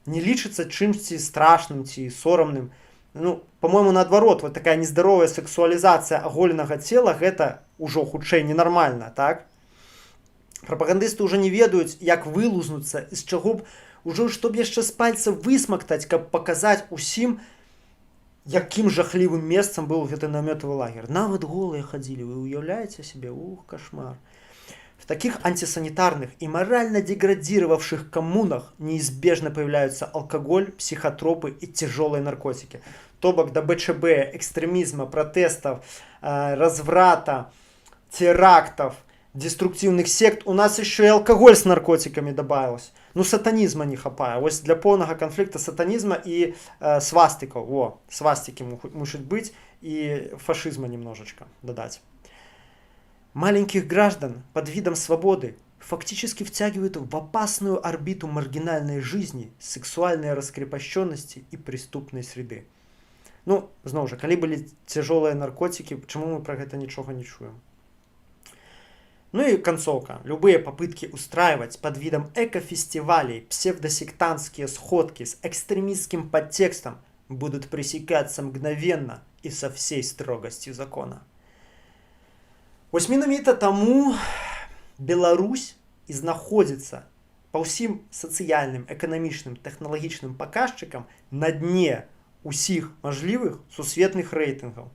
не лічыцца чымсьці страшным ці сорамным. Ну, по-моему, наадварот, вот такая нездоровая сексуалізацыя аголенага цела, гэта ўжо хутчэй ненармальна, так? Прапагандысты ўжо не ведаюць, як вылузнуцца, з чаго б уже чтобы яшчэ з пальца высмактаць, каб паказаць усім, якім жахлівым месцам был гэты намётавы лагерь. Нават голыя ходили, вы уяўляеце себе? Ух, кошмар. В таких антисанитарных и морально деградировавших коммунах неизбежно появляются алкоголь, психотропы и тяжелые наркотики. То бок до БЧБ, экстремизма, протестов, разврата, терактов, деструктивных сект, у нас еще и алкоголь с наркотиками добавился. Ну, сатанизма не хапае. Ось для полного конфликта сатанизма и свастиков. О, свастики мусят быть, и фашизма немножечко додать. Маленьких граждан под видом свободы фактически втягивают в опасную орбиту маргинальной жизни, сексуальной раскрепощенности и преступной среды. Ну, знову ж, калі былі цяжелыя наркотики, чаму мы про гэта нічога не чуем? Ну и концовка. Любые попытки устраивать под видом экофестивалей псевдосектантские сходки с экстремистским подтекстом будут пресекаться мгновенно и со всей строгостью закона. Вось менавіта таму Беларусь і знаходзіцца па ўсім сацыяльным, эканамічным, тэхналагічным паказчыкам на дне усіх мажлівых сусветных рэйтынгаў.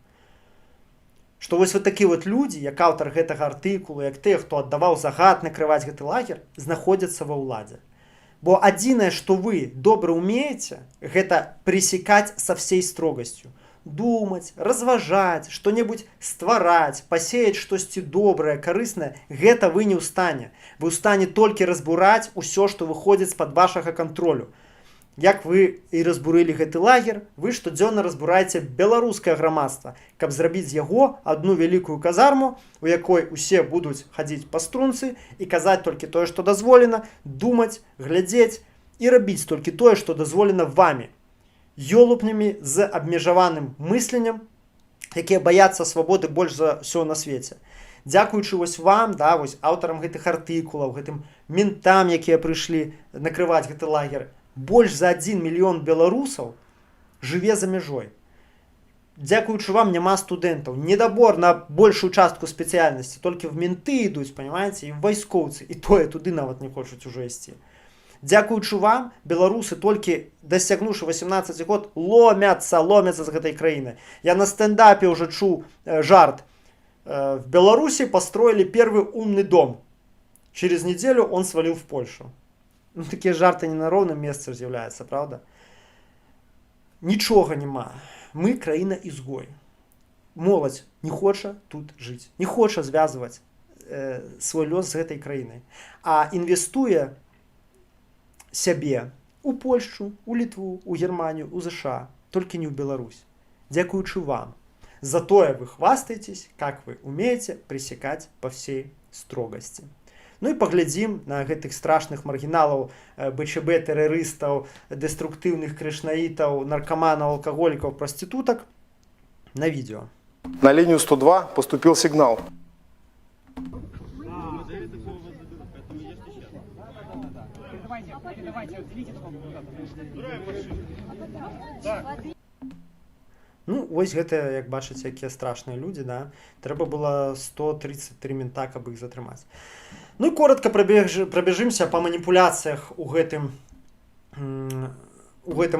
Што вось вот такія вот людзі, як аўтар гэтага артыкулу, як тыя, хто аддаваў загад накрываць гэты лагер, знаходзяцца ва ўладзе. Бо адзінае, што вы добра ўмееце, гэта пресекаць са всей строгасцю. Думаць, разважаць, што-небудзь ствараць, пасеяць штосьці добрае, карыснае, гэта вы не ў стане. Вы ў стане толькі разбураць усё, што выходзіць з-пад вашага кантролю. Як вы і разбурылі гэты лагер, вы штодзённа разбураеце беларускае грамадства, каб зрабіць з яго адну вялікую казарму, у якой усе будуць хадзіць па струнцы і казаць толькі тое, што дазволена, думаць, глядзець і рабіць толькі тое, што дазволена вамі. Ёлупнямі з абмежаваным мысленнем, якія баяцца свабоды больш за ўсё на свеце. Дзякуючы вось вам, да, вось аўтарам гэтых артыкулаў, гэтым ментам, якія прыйшлі накрываць гэты лагер, больш за 1 мільён беларусаў жыве за мяжой. Дзякуючы вам няма студэнтаў. Недабор на большую частку спецыяльнасці, толькі в менты ідуць, понимаете, і вайскоўцы, і тое туды нават не хочуць ужо ісці. Дзякуючы вам, беларусы, толькі дасягнуўшы 18 год, ломяцца з гэтай краіны. Я на стендапе уже чуў жарт. В Беларуси построили первый умный дом. Через неделю он свалил в Польшу. Ну, такие жарты не на ровном месте з'являються, правда? Нічога нема. Мы краіна-ізгой. Моладзь не хоча тут жыць. Не хоча звязваць свой лёс з гэтай краінай. А інвестуе сябе у Польшу, у Літву, у Германію, у ЗША. Толькі не ў Беларусь. Дзякуючы вам. Затое вы хвастаетесь, как вы умеете пресекать по всей строгости. Ну и поглядим на гэтых страшных маргиналов, БЧБ, террористов, деструктивных кришнаитов, наркоманов, алкоголиков, проституток на видео. На линию 102 поступил сигнал. Ну, ось гэта, як бачыце, якія страшныя людзі, да? Трэба было 133 мента, каб іх затрымаць. Ну і коротко пробежимся по маніпуляціях у гэтым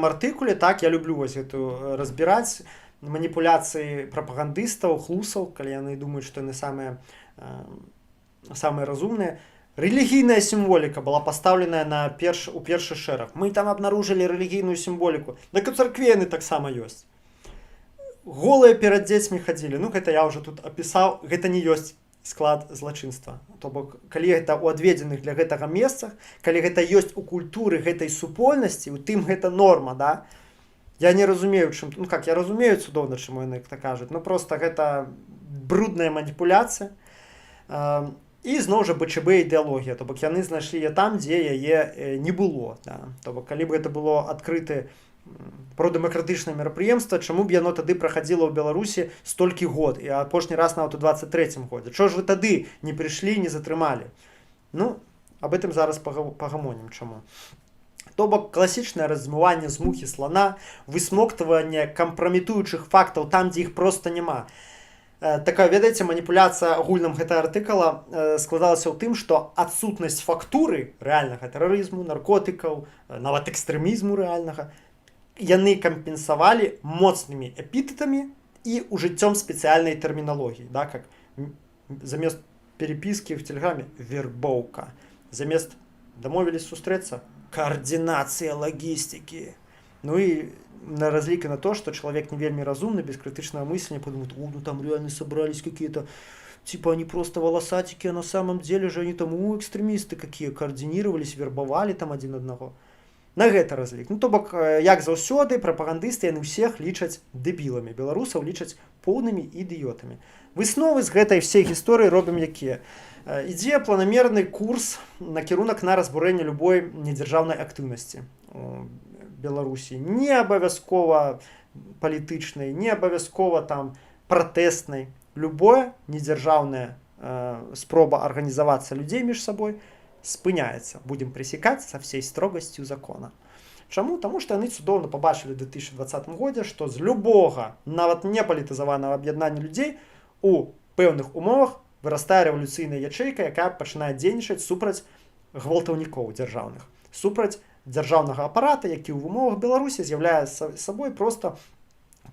артыкуле. Так, я люблю вось гэту разбіраць маніпуляцыі прапагандыстаў, хлусаў, калі яны думаюць, што яны самыя разумныя. Рэлігійная сімволіка была пастаўленая у першы шэраг. Мы там абнаружылі рэлігійную сімволіку. Так у царкве яны таксама ёсць. Голыя перад дзецьмі хадзілі. Ну, гэта я ўжо тут апісаў. Гэта не ёсць склад злачынства. То бок, калі гэта ў адведзеных для гэтага месцах, калі гэта ёсць у культуры гэтай супольнасці, у тым гэта норма, да? Я не разумею, чым... Ну, как, я разумею цудоўна, чаму яны так кажуць. Ну, просто гэта брудная маніпуляцыя. І, зноў жа, БЧБ ідэалогія. То бок, яны знайшлі яе там, дзе яе не было. Да? То бок, калі б гэта было адкрыты продэмакратычнае мерапрыемства, чаму б яно тады праходзіла ў Беларусі столькі год, і апошні раз нават у 23-м годзе. Чого ж вы тады не прыйшлі, не затрымалі? Ну, аб гэтым зараз пагамонім чаму. То бок, класічнае размыванне з мухі слана, высмоктванне кампраметуючых фактаў там, дзе іх проста няма. Такая, ведаеце, маніпуляцыя агульным гэта артыкала складалася ў тым, што адсутнасць фактуры рэальнага тэрарызму, наркотыкаў, нават экстрэмізму рэальнага, яны кампенсавалі моцнымі эпітэтамі і ужыццём спецыяльнай тэрміналогіі, да, как замест перепіскі в тэлеграме вербоўка, замест дамовіліся сустрэцца координация логистики. Ну и на разлика на то, что человек не вельми разумный, без критичного мысления подумает, ну там реально собрались какие-то типа они просто волосатики, а на самом деле же они там экстремисты какие, координировались, вербовали там один одного. На гэта разлік. Ну, то бок, як заўсёды, прапагандысты яны ўсіх лічаць дэбіламі, беларусаў лічаць поўнымі ідыётамі. Высновы з гэтай всей гісторыі робім якія. Ідзе планамерны курс, накірунак на разбурэнне любой недзяржаўнай актыўнасці у Беларусі. Не абавязкова палітычнай, не абавязкова там пратэснай. Любое недзяржаўная спроба арганізавацца людзей між сабой спыняецца. Будем пресекаць са всей строгасцю закона. Чаму? Таму што яны цудоўна пабачылі ў 2020 годзе, што з любога, нават не палітызаванага аб'яднання людзей у пэўных умовах вырастае рэвалюцыйная ячэйка, якая пачынае дзейнічаць супраць гвалтаўнікоў дзяржаўных, супраць дзяржаўнага апарата, які ў умовах Беларусі з'яўляе сабой проста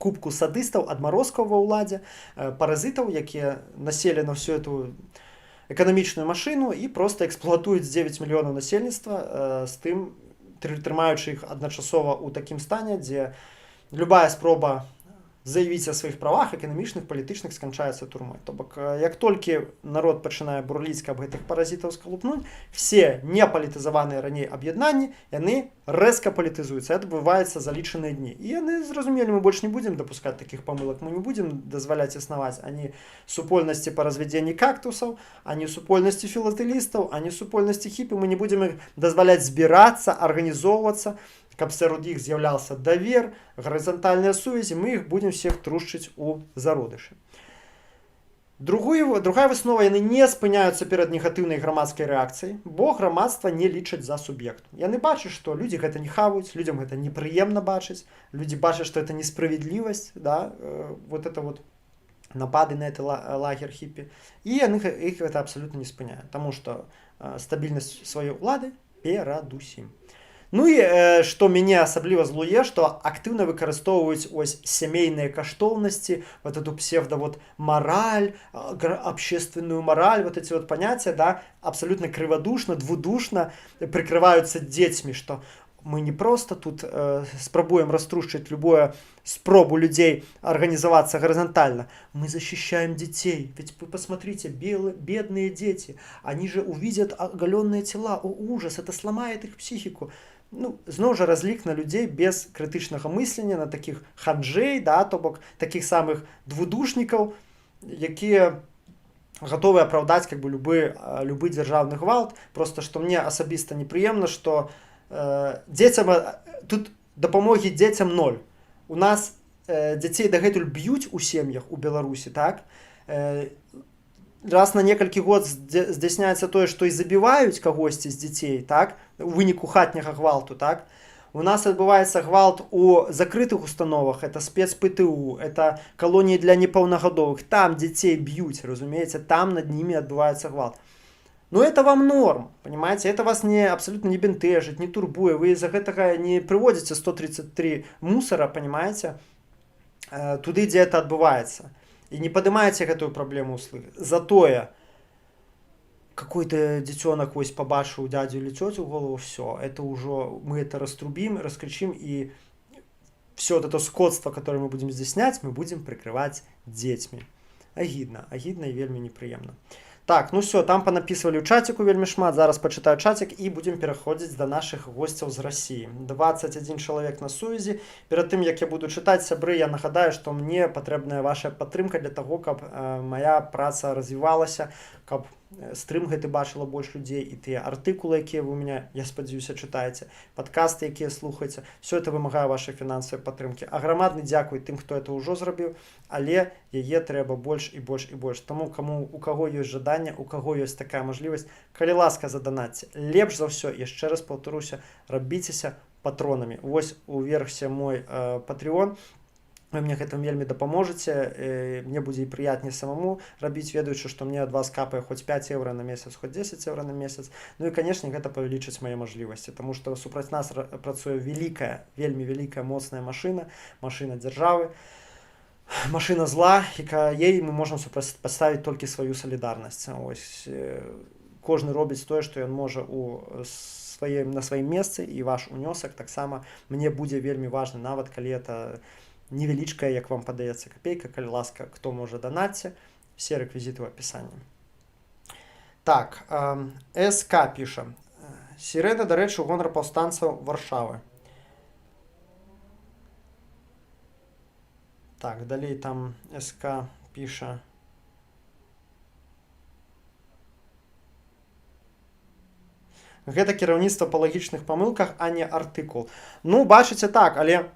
кубку садыстаў, адмарозкаў ва ўладзе, паразітаў, якія населі на всю эту эканамічную машыну і проста эксплуатуюць 9 мільёнаў насельніцтва, з тым трымаючы іх адначасова ў такім стане, дзе любая спроба заявіць о сваіх правах эканамічных, палітычных сканчаецца турмой. То бок, як толькі народ пачынае бурліць, каб гэтых паразітаў скалупнуць, все непалітызаваныя раней аб'яднанні, яны рэзка палітызуюцца. Это адбываецца за лічаныя дні. І яны зразумелі, мы больш не будзем дапускаць такіх памылак, мы не будзем дазваляць існаваць ані супольнасці па развядзенні кактусаў, ані супольнасці філатэлістаў, ані супольнасці хіпі, мы не будзем іх дазваляць збірацца, арганізоўвацца, каб сярод іх з'яўляўся давер, гарызантальныя сувязі, мы іх будзем всех трушчыць у зародышы. Другая выснова, яны не спыняюцца перад негатыўнай грамадскай рэакцыяй, бо грамадства не лічаць за суб'ект. Яны бачаць, што людзі гэта не хаваюць, людзям гэта непрыемна бачыць, людзі бачаць, што это несправядлівасць, да? Вот это вот напады на это лагер хіпі. І іх гэта абсалютна не спыняе, таму што стабільнасць сваёй улады перадусім. Ну і што мяне асабліва злуе, што актыўна выкарыстоўваюць ось сямейныя каштоўнасці, вот эту псевдо-мораль, общественную мораль, вот эти вот понятия, да, абсолютно криводушно, двудушно прикрываются детьми, что мы не просто тут спробуем раструшить любую спробу людей организоваться горизонтально, мы защищаем детей. Ведь вы посмотрите, бедные дети, они же увидят оголенные тела, о ужас, это сломает их психику. Ну, зноў жа разлік на людзей без крытычнага мыслення, на такіх ханджэй, да, то бок такіх самых двудушнікаў, якія гатовы апраўдаць как бы любы дзяржаўны гвалт. Просто што мне асабіста непрыемна, што дзецям тут дапамогі дзецям 0. У нас дзяцей дагэтуль б'юць у сем'ях у Беларусі, так? Раз на некалькі год здзяйсняецца тое, што і забіваюць кагосьці з дзяцей, так? У выніку хатняга гвалту, так? У нас адбываецца гвалт у закрытых установах, это спецПТУ, это калоніі для непаўнагадовых, там дзяцей б'юць, разумееце, там над ними адбываецца гвалт. Но это вам норм, понимаете, это вас абсолютно не бентежит, не турбуе, вы из-за гэтага не прыводзіце 133 мусора, понимаете, туды, дзе это адбываецца. И не поднимаете эту проблему услых. Затое какой-то детенок вось побачил дядю или тетю в голову, все, это уже мы это раструбим, раскричим, и все вот это скотство, которое мы будем здесь снять, мы будем прикрывать детьми. Агідна і вельмі непрыемна. Так, ну все, там понаписывали ў чатику вельмі шмат, зараз почитаю чатик и будем переходить до наших гостей з России. 21 человек на сувязі. Перед тым, як я буду читать, сябры, я нагадаю, что мне патрэбная ваша падтрымка для того, каб моя праца развівалася, каб стрым гэты бачыла больш людзей, і тыя артыкулы, якія вы у меня, я спадзяюся, чытаеце, падкасты, якія слухаеце, все это вымагае вашай фінансавай падтрымкі. А грамадны дзякуй тым, хто это ўжо зрабіў, але яе трэба больш і больш і больш. Таму, у каго ёсць жаданне, у каго ёсць такая мажлівасць, калі ласка, задонатьте. Лепш за ўсё, яшчэ раз паўтаруся, рабіцеся патронамі. Вось уверхся мой Patreon. Вы мне гэтым вельмі дапаможаце, мне будзе і прыятней самому рабіць, ведаючы, што мне ад вас капае хоць 5 еўра на месяц, хоць 10 еўра на месяц. Ну і, канешне, гэта павялічыць мае мажлівасці, таму што супраць нас працуе вялікая, вельмі вялікая, моцная машына дзяржавы, машына зла, якой мы можам супрацьпаставіць толькі сваю салідарнасць. Ось, кожны робіць тое, што ён можа на сваім месцы, і ваш унёсак таксама мне будзе вельмі важны, нават калі это невялічкая, як вам падаецца, капейка, калі ласка, хто можа донатьце, Все рэквізіты ў апісанні. Так, СК піша. Сірэна, дарэчы, у гонар паўстанцаў Варшавы. Так, далей там СК піша. Гэта кіраўніцтва па лагічных памылках, а не артыкул. Ну, бачыце, так, але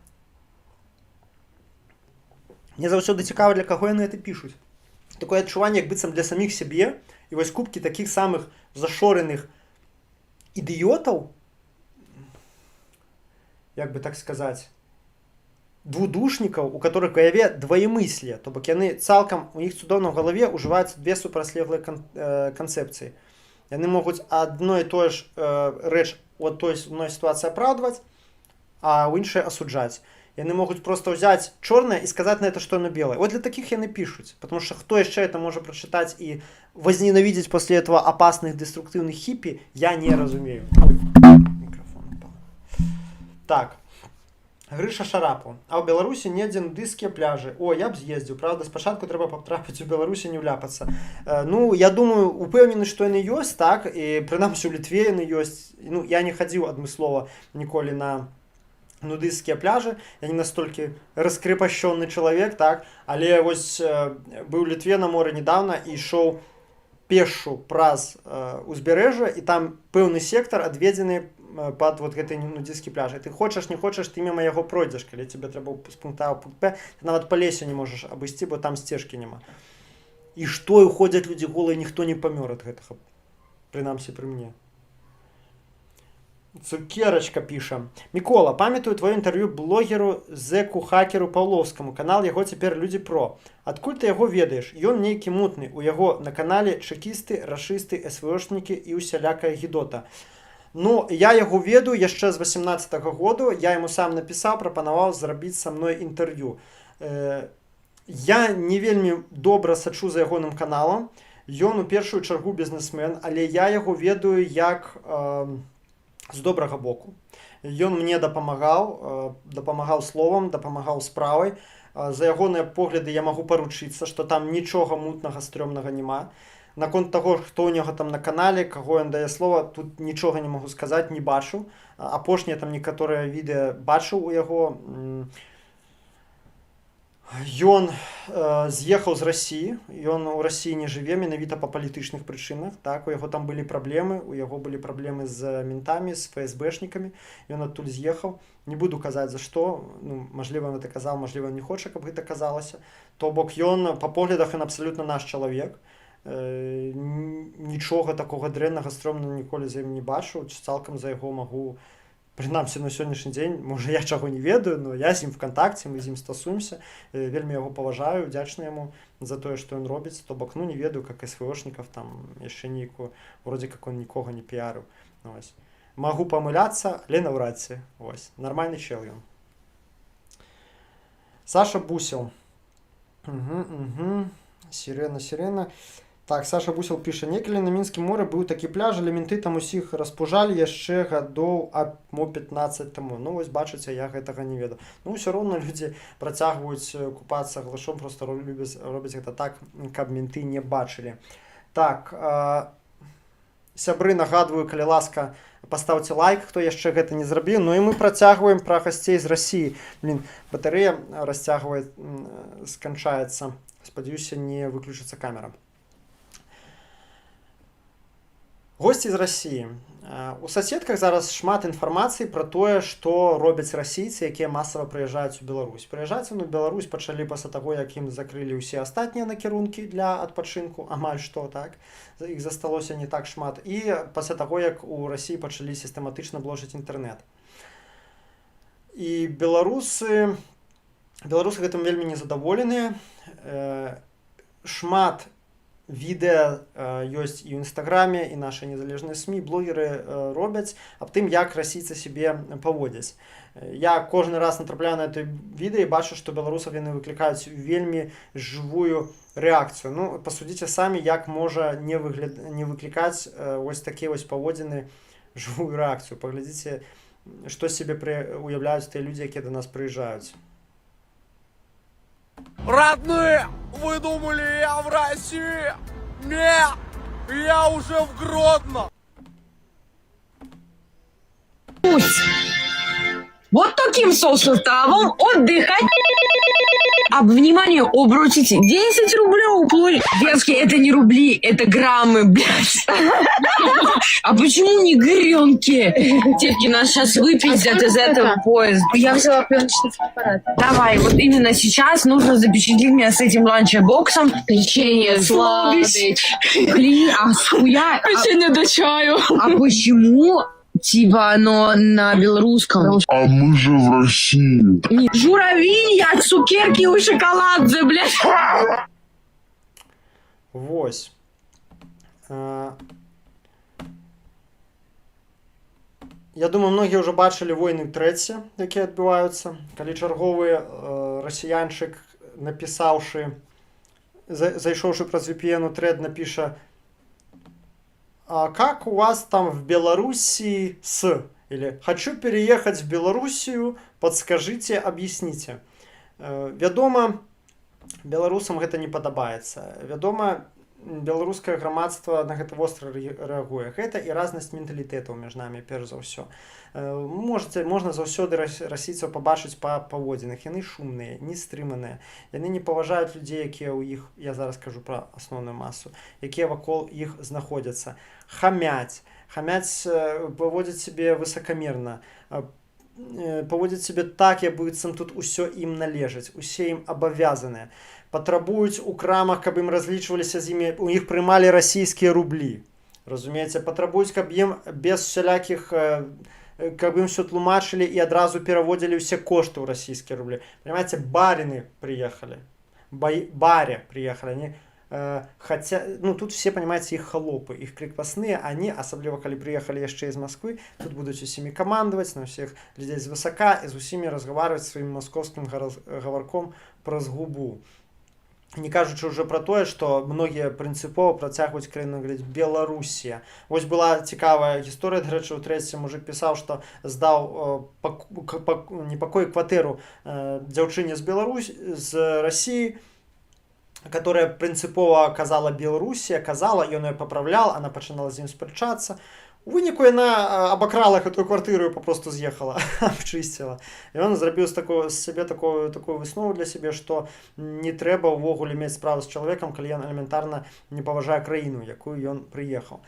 мне заўсёды цікава, для каго яны гэта пішуць. Такое адчуванне, як быццам для саміх сябе, і вось купкі такіх самых зашореных ідыётаў, як бы так сказаць, двудушнікаў, у которых в галаве двоемыслие, то бок яны цалкам, у іх цудоўна ў галаве ўжываюцца две супрацьлеглыя канцэпцыі. Яны могуць адно і тое ж рэч у той одной сітуацыі апраўдваць, а ў іншай асуджаць. Яны могуць проста ўзяць чорнае і сказаць на это, што яно белае. Вот для такіх яны пішуць, потому что хто яшчэ это можа прачытаць і возненавидеть после этого опасных деструктивных хиппи, я не разумею. Микрофон упал. Так. Грыша Шарапу. А ў Беларусі недзе нудысцкія пляжы. О, я б з'ездзіў. Правда, спачатку трэба патрапіць у Беларусі, не вляпацца. Ну, я думаю, упэўнены, што яны ёсць, так, і прынамсі у Літве яны ёсць. Ну, я не хадзіў адмыслова ніколі на нудысцкія пляжы. Я не настолькі раскрепашчённы чалавек, так, але вось быў у Літве на моры недавно і ішоў пешшу праз узбярэжжа, і там пэўны сектар адведзены пад вот гэты нудысцкі пляж. І ты хочаш, не хочаш, ты міма яго пройдзеш, калі тебе трэба з пункта А ў пункт Б, ты нават па лесе не можаш абысці, бо там сцежкі няма. І што, і ходзяць людзі голыя, ніхто не памёр ад гэтага. Прынамсі пры мне. Цукерачка піша. Мікола, памятаю твоё інтэрв'ю блогеру зэку-хакеру Паўловскаму. Канал яго цяпер Людзі Про. Адкуль ты яго ведаеш? Ён нейкі мутны. У яго на канале чэкісты, рашысты, СВОшнікі і усялякая гідота. Ну, я яго ведаю яшчэ з 18-го году. Я яму сам напісаў, прапанаваў зрабіць са мной інтэрв'ю. Я не вельмі добра сачу за ягоным каналам. Ён у першую чаргу бізнесмен, але я яго ведаю як з добрага боку. Ён мне дапамагаў словам, дапамагаў справай. За ягоныя погляды я магу паручыцца, што там нічога мутнага, стрёмнага няма. Наконт таго, хто ў яго там на канале, каго ён дае слова, тут нічога не магу сказаць, не бачу. Апошнія там некаторыя відэа бачыў у яго. Ён з'ехаў з Расіі, ён у Расіі не жыве, менавіта па палітычных прычынах. Так, у яго там былі праблемы, у яго былі праблемы з ментамі, з ФСБшнікамі. Ён адтуль з'ехаў. Не буду казаць за што, ну, мажліва, ён гэта казаў, мажліва, не хоча, каб гэта казалася. То бок ён па поглядах ён абсалютна наш чалавек. Нічога такога дрэннага, стрёмнага ніколі за ім не бачыў, цалкам за яго магу. Прынамсі, на сённяшні дзень, можа, я чаго не ведаю, но я з ім вконтакце, мы з ім стасуемся, вельмі яго паважаю, удзячны яму за тое, што ён робіць. То бок, ну, не ведаю, как СВОшнікаў, там, яшчэ нейкую, вроде как он нікога не піарыў. Ось. Магу памыляцца, але наўрад ці. Ось. Нармальны чел ён. Саша Бусел. Сірена. Так, Саша Бусел піша, некалі на Мінскім моры быў такі пляж, але менты там усіх распужалі яшчэ гадоў мо 15 таму. Ну, вось бачыце, я гэтага не ведаю. Ну, ўсё роўна людзі працягваюць купацца глышом, проста робяць гэта так, каб менты не бачылі. Так, сябры, нагадваю, калі ласка, пастаўце лайк, хто яшчэ гэта не зрабіў. Ну і мы працягваем пра гасцей з Расіі. Блін, батарэя расцягвае, сканчаецца. Спадзяюся, не выключыцца камера. Госці з Расіі. У соседках зараз шмат інфармацыі пра тое, што робяць расійцы, якія масава прыязджаюць у Беларусь. Прыязджаць у Беларусь пачалі пасля таго, як ім закрылі ўсе астатнія накірункі для адпачынку, амаль што, так. Іх засталося не так шмат. І пасля таго, як у Расіі пачалі сістэматычна блочыць інтэрнэт. І беларусы гэтым вельмі незадаволеныя. Шмат відэа ёсць і ў інстаграме, і нашы незалежныя СМІ, блогеры робяць аб тым, як расійцы сябе паводзяць. Я кожны раз натрапляю на это відэа і бачу, што беларусаў яны выклікаюць вельмі жывую рэакцыю. Ну, пасудзіце самі, як можа не выклікаць вось такія вось паводзіны жывую рэакцыю. Паглядзіце, што сябе уяўляюць тыя людзі, якія да нас прыязджаюць. Родные, вы думали, я в России? Нет, я уже в Гродно. Вот таким составом отдыхать. Внимание, обручите 10 рублей. Девки, это не рубли, это граммы, блядь. А почему не гренки? Девки, нас сейчас выпиздят из этого поезда. Я взяла пленочный фотоаппарат. Давай, вот именно сейчас нужно запечатлеть меня с этим ланчбоксом. Печенье сладость. А схуя? Печенье до чаю. А почему? Типа оно на белорусском. А мы же в России. Журавель, я цукерки у шоколадзе, блядь. Вось. Я думаю, многія ўжо бачылі войны трэці, якія адбываюцца, калі чарговы расіянчык, напісаўшы, зайшоўшы праз VPN трэд, напіша: «А как у вас там в Белоруссии с?» Или «Хочу переехать в Белоруссию, подскажите, объясните». Вядома, беларусам гэта не падабаецца. Вядома, беларускае грамадства на гэта востра рэагуе. Гэта і разнасць менталітэтаў між намі, перш за ўсё. Можна заўсёды расійцаў пабачыць па паводзінах. Яны шумныя, нестрыманыя. Яны не паважаюць людзей, якія ў іх, я зараз кажу пра асноўную масу, якія вакол іх знаходзяцца. Хамяць, паводзяць сябе высакамерна, паводзяць сябе так, як быццам тут усё ім належыць, усе ім абавязаныя. Патрабуюць у крамах, каб ім разлічваліся з імі, у іх прымалі расійскія рублі. Разумееце, патрабуюць, каб ім без усялякіх, каб ім все тлумачылі і адразу пераводзілі ўсе кошты ў расійскія рублі. Понимаете, барины приехали, баре приехали, они, хотя, ну тут все, понимаете, их холопы, их крепостные, они, особливо, коли приехали яшчэ из Москвы, тут будуць усімі камандаваць, на всех людей з высока і з усімі разговаривать своим московским говорком праз губу. Не кажучы ўжо пра тое, што многія прынцыпова працягваюць краіну говорить Беларусія. Вось была цікавая гісторыя, дарэчы, у трэці мужик пісаў, што здаў непакой кватэру дзяўчыне з России, которая принципова казала Белоруссия, казала, ён ее поправлял, она пачынала з ім спрачацца. У выніку яна абакрала гэтую квартыру і попросту з'ехала, абчысціла. І ён зрабіў з сябе такую выснову для сябе, што не трэба ўвогуле мець справу з чалавекам, калі ён элементарна не паважае краіну, якую ён прыехаў.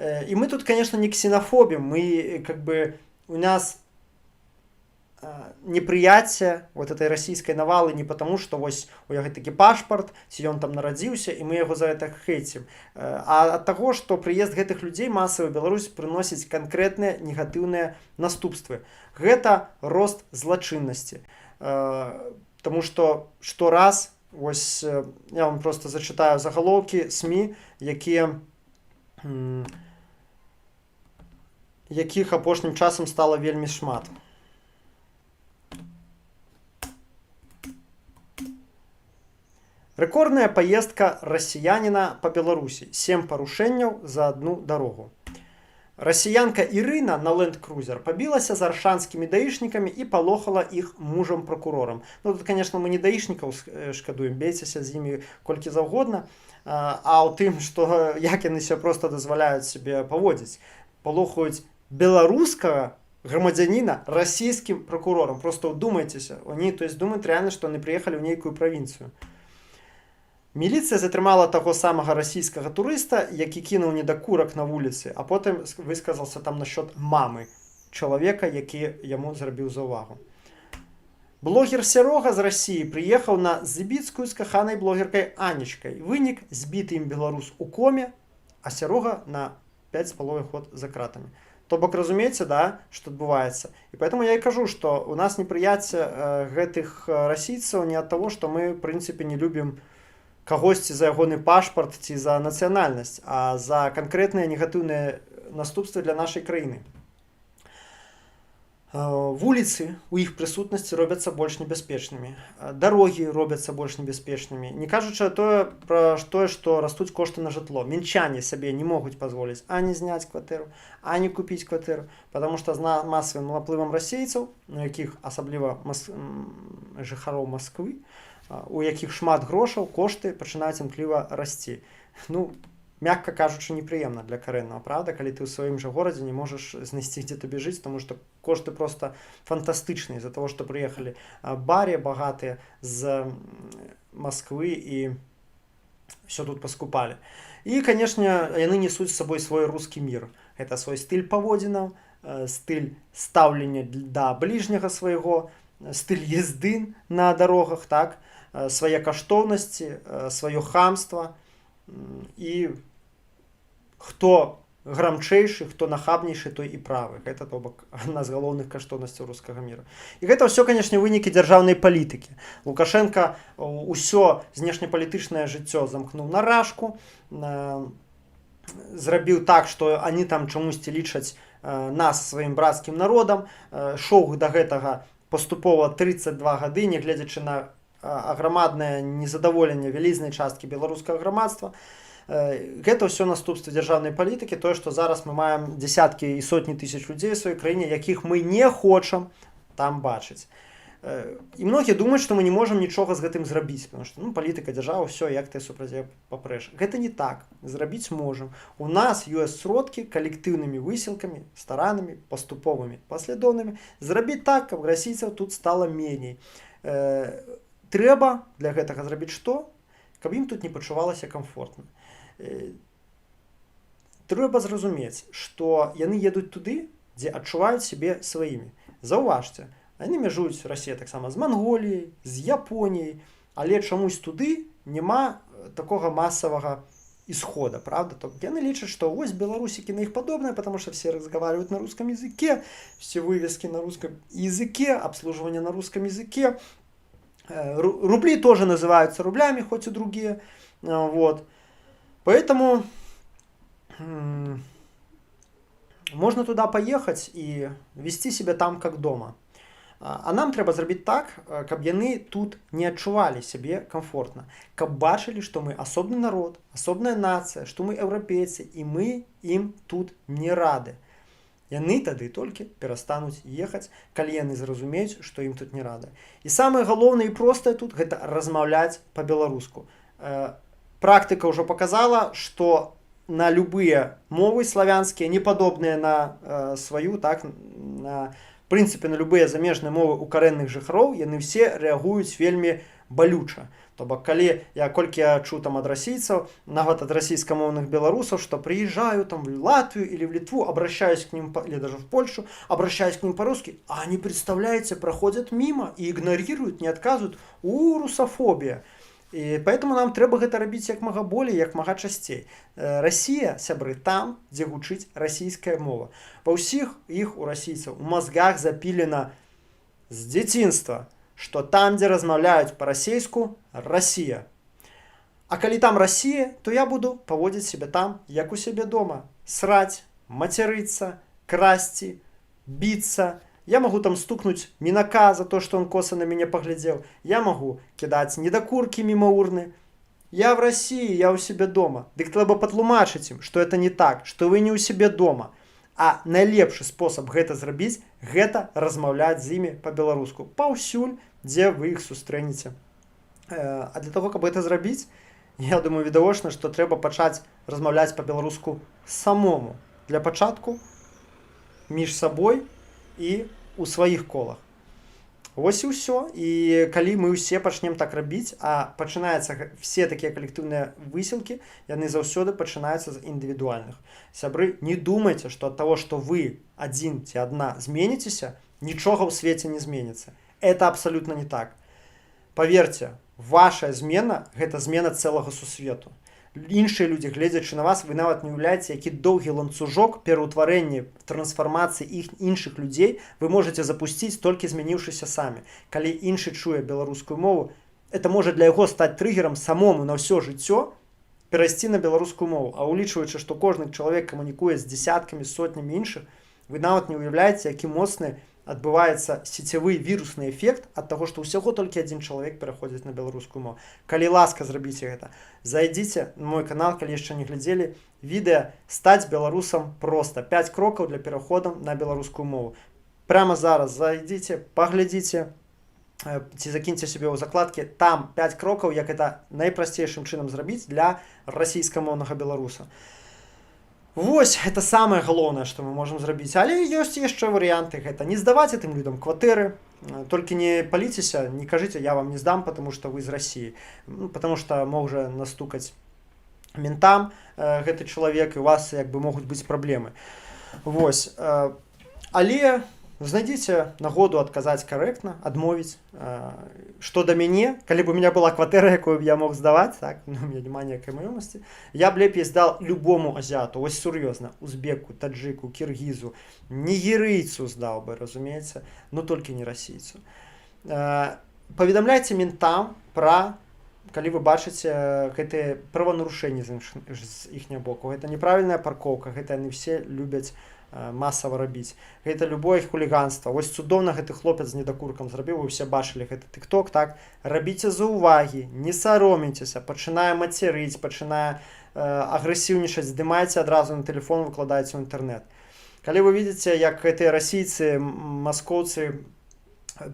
І мы тут, конечно, не ксенофобім, мы как бы у нас непрыяцце вот этой расійскай навалы не потому, што вось у яго такі пашпарт, ці ён там нарадзіўся і мы яго за гэта хэйцім, а ад таго, што прыезд гэтых людзей масавы ў Беларусь прыносіць канкрэтныя негатыўныя наступствы. Гэта рост злачыннасці. Таму што штораз, вось я вам просто зачытаю загалоўкі СМІ, якіх апошнім часам стала вельмі шмат. Рэкордная паездка расіяніна па Беларусі. 7 парушэнняў за одну дарогу. Расіянка Ірына на ленд-крузер пабілася з аршанскімі даішнікамі і палохала іх мужам-пракурорам. Ну, тут, конечно, мы не даішнікаў шкадуем, бейцеся з імі колькі заўгодна, а ў тым, што як яны себе просто дазваляюць себе паводзіць. Палохаюць беларускага грамадзяніна расійскім пракурорам. Просто удумайцеся. Они, то есть, думают реально, што яны прыехалі ў нейкую правінцыю. Міліцыя затрымала таго самага расійскага турыста, які кінуў недакурак на вуліцы, а потым высказался там насчет мамы чалавека, які яму зрабіў заўвагу. Блогер Серога з Расіі прыехаў на Збіцкую з каханай блогеркай Анечкай. Вынік — збіты ім беларус у коме, а Серога на 5,5 год за кратамі. То бок, разумееце, да, што адбываецца. І поэтому я і кажу, што у нас непрыяцце гэтых расійцаў не ад таго, што мы, в прынцыпе, не любім кагосьці за ягоны пашпарт ці за нацыянальнасць, а за канкрэтныя негатыўныя наступствы для нашай краіны. Вуліцы у іх прысутнасці робяцца больш небяспечнымі. Дарогі робяцца больш небяспечнымі. Не кажучы пра тое, што растуць кошты на жытло. Мінчане сабе не могуць пазволіць ані зняць кватэру, ані купіць кватэру, потому што з масавым наплывам расейцаў, на якіх асабліва жыхароў Масквы, у якіх шмат грошаў, кошты пачынаюць імкліва расці. Ну, мягка кажучы, непрыемна для карэннага, правда, калі ты ў сваім жа горадзе не можаш знайсці, дзе табе жыць, тому што кошты просто фантастычныя з-за того, што прыехалі баре багатыя з Москвы і все тут паскупалі. І, канешне, яны несуць з сабой свой рускі мір. Гэта свой стыль паводзінаў, стыль стаўлення да бліжняга свайго, стыль езды на дарогах, так, свае каштоўнасці, сваё хамства. І хто грамчэйшы, хто нахабнейшы, той і правы. Гэта, то бок, адна з галоўных каштоўнасцяў рускага міра. І гэта ўсё, канешне, вынікі дзяржаўнай палітыкі. Лукашенка ўсё знешнепалітычнае жыццё замкнуў на рашку, зрабіў так, што они там чамусьці лічаць нас сваім брацкім народам, шоў да гэтага паступова 32 гады, нягледзячы на аграмаднае незадаволенне вялізнай часткі беларускага грамадства. Гэта ўсё наступствы дзяржаўнай палітыкі, тое, што зараз мы маем дзесяткі і сотні тысяч людзей у сваёй краіне, якіх мы не хочам там бачыць. І многія думаюць, што мы не можам нічога з гэтым зрабіць, потому што палітыка дзяржавы, ўсё, як ты супраць яе папрэш. Гэта не так, зрабіць можам. У нас ёсць сродкі калектыўнымі высілкамі, стараннымі, паступовымі, паслядоўнымі зрабіць так, каб расійцаў тут стала меней. Трэба для гэтага зрабіць што? Каб ім тут не пачувалася комфортна. Трэба зразумець, што яны едуць туды, дзе адчуваюць сябе сваімі. Заўважце, яны мяжуюць Расія таксама з Манголіяй, з Японіяй, але чамусь туды няма такога масавага исхода, правда? То яны лічаць, што вось беларусікі на іх падобныя, потому что все разговаривают на русском языке, все вывески на русском языке, обслуживание на русском языке. Рубли тоже называются рублями, хоть и другие. Вот. Поэтому можно туда поехать и вести себя там как дома. А нам трэба зрабіць так, каб яны тут не адчувалі сябе комфортна, каб бачылі, што мы асобны народ, асобная нацыя, што мы еўрапейцы, і мы ім тут не рады. Яны тады толькі перастануць ехаць, калі яны зразумеюць, што ім тут не рады. І самае галоўнае і простае тут гэта размаўляць па-беларуску. Практыка ўжо показала, што на любыя мовы славянскія, не падобныя на сваю, так, в прынцыпе, на любыя замежныя мовы у карэнных жыхароў, яны ўсе рэагуюць вельмі балюча. То бок, калі колькі я чуў там ад расійцаў, нават ад расійскамоўных беларусаў, што приезжаю там в Латвию или в Литву, обращаюсь к ним, или даже в Польшу, обращаюсь к ним по-русски, а они, представляете, проходят мимо и игнорируют, не отказывают. Русофобия. І поэтому нам трэба гэта рабіць як мага болей, як мага часцей. Расія, сябры, там, дзе гучыць расійская мова. Па ўсіх іх у расійцаў у мозгах запілена з дзяцінства, што там, дзе размаўляюць па-расейску, Расія. А калі там Расія, то я буду паводзіць сябе там, як у сябе дома. Сраць, мацярыцца, красці, біцца. Я могу там стукнуть Минака за то, что он косо на меня поглядел. Я могу кидать недокурки мимо урны. Я в России, я у себя дома. Дык трэба патлумачыць ім, что это не так, что вы не у себе дома. А найлепшы спосаб гэта зрабіць, гэта размаўляць з імі па-беларуску. Паўсюль, дзе вы іх сустрэнеце. А для того, каб гэта зрабіць, я думаю, відавочна, што трэба пачаць размаўляць па-беларуску самому. Для пачатку між сабой і у сваіх колах. Вось і ўсё. І калі мы ўсе пачнем так рабіць, а пачынаюцца все такія калектыўныя высілкі, яны заўсёды пачынаюцца з індывідуальных. Сябры, не думайце, што ад таго, што вы адзін ці адна зменіцеся, нічога ў свеце не зменіцца. Это абсалютна не так. Паверце, ваша змена – гэта змена цэлага сусвету. Іншыя людзі, гледзячы на вас, вы нават не уяўляеце, які доўгі ланцужок пераўтварэння, трансфармацыі іншых людзей вы можаце запусціць, толькі змяніўшыся самі. Калі іншы чуе беларускую мову, это можа для яго стаць трыгерам самому на ўсё жыццё перайсці на беларускую мову. А улічваючы, што кожны чалавек камунікуе з дзесяткамі, сотнямі іншых, вы нават не уяўляеце, які моцны адбываецца сецявы вірусны эфект ад таго, што ўсяго толькі адзін чалавек пераходзіць на беларускую мову. Калі ласка, зрабіце гэта. Зайдзіце на мой канал, калі яшчэ не глядзелі, відэа «Стаць беларусам проста». 5 крокаў для пераходу на беларускую мову. Прямо зараз зайдзіце, паглядзіце, ці закіньце себе ў закладкі, там 5 крокаў, як это найпрасцейшым чынам зрабіць для расійскамоўнага беларуса. Вось, это самае галоўнае, што мы можам зрабіць. Але ёсць яшчэ варыянты. Гэта не здаваць гэтым людям кватэры, толькі не паліцеся, не кажыце, я вам не здам, потому што вы з Расіі. Потому што можа настукаць ментам гэты чалавек, і у вас як бы могуць быць праблемы. Вось. Але знайдзіце нагоду адказаць карэктна, адмовіць. Што да мяне, калі б у меня была кватэра, якую б я мог здаваць, так, у меня няма ніякай маёмасці, я б лепей здал любому азіату, ось сур'ёзна, узбеку, таджыку, кіргізу, нігерыйцу здаў бы, разумееце, но толькі не расійцу. Паведамляйце ментам пра, калі вы бачыце гэтыя праванарушэнні з іхняга боку. Гэта неправільная паркоўка, гэта яны все любяць масава рабіць. Гэта любое хуліганства. Вось цудоўна гэты хлопец з недакуркам зрабіў, вы ўсе бачылі гэты тык-ток, так? Рабіце заўвагі, не саромейцеся, пачынае мацярыць, пачынае агрэсіўнічаць, здымайце адразу на тэлефон, выкладаеце ў інтэрнэт. Калі вы видите, як гэтыя расійцы, маскоўцы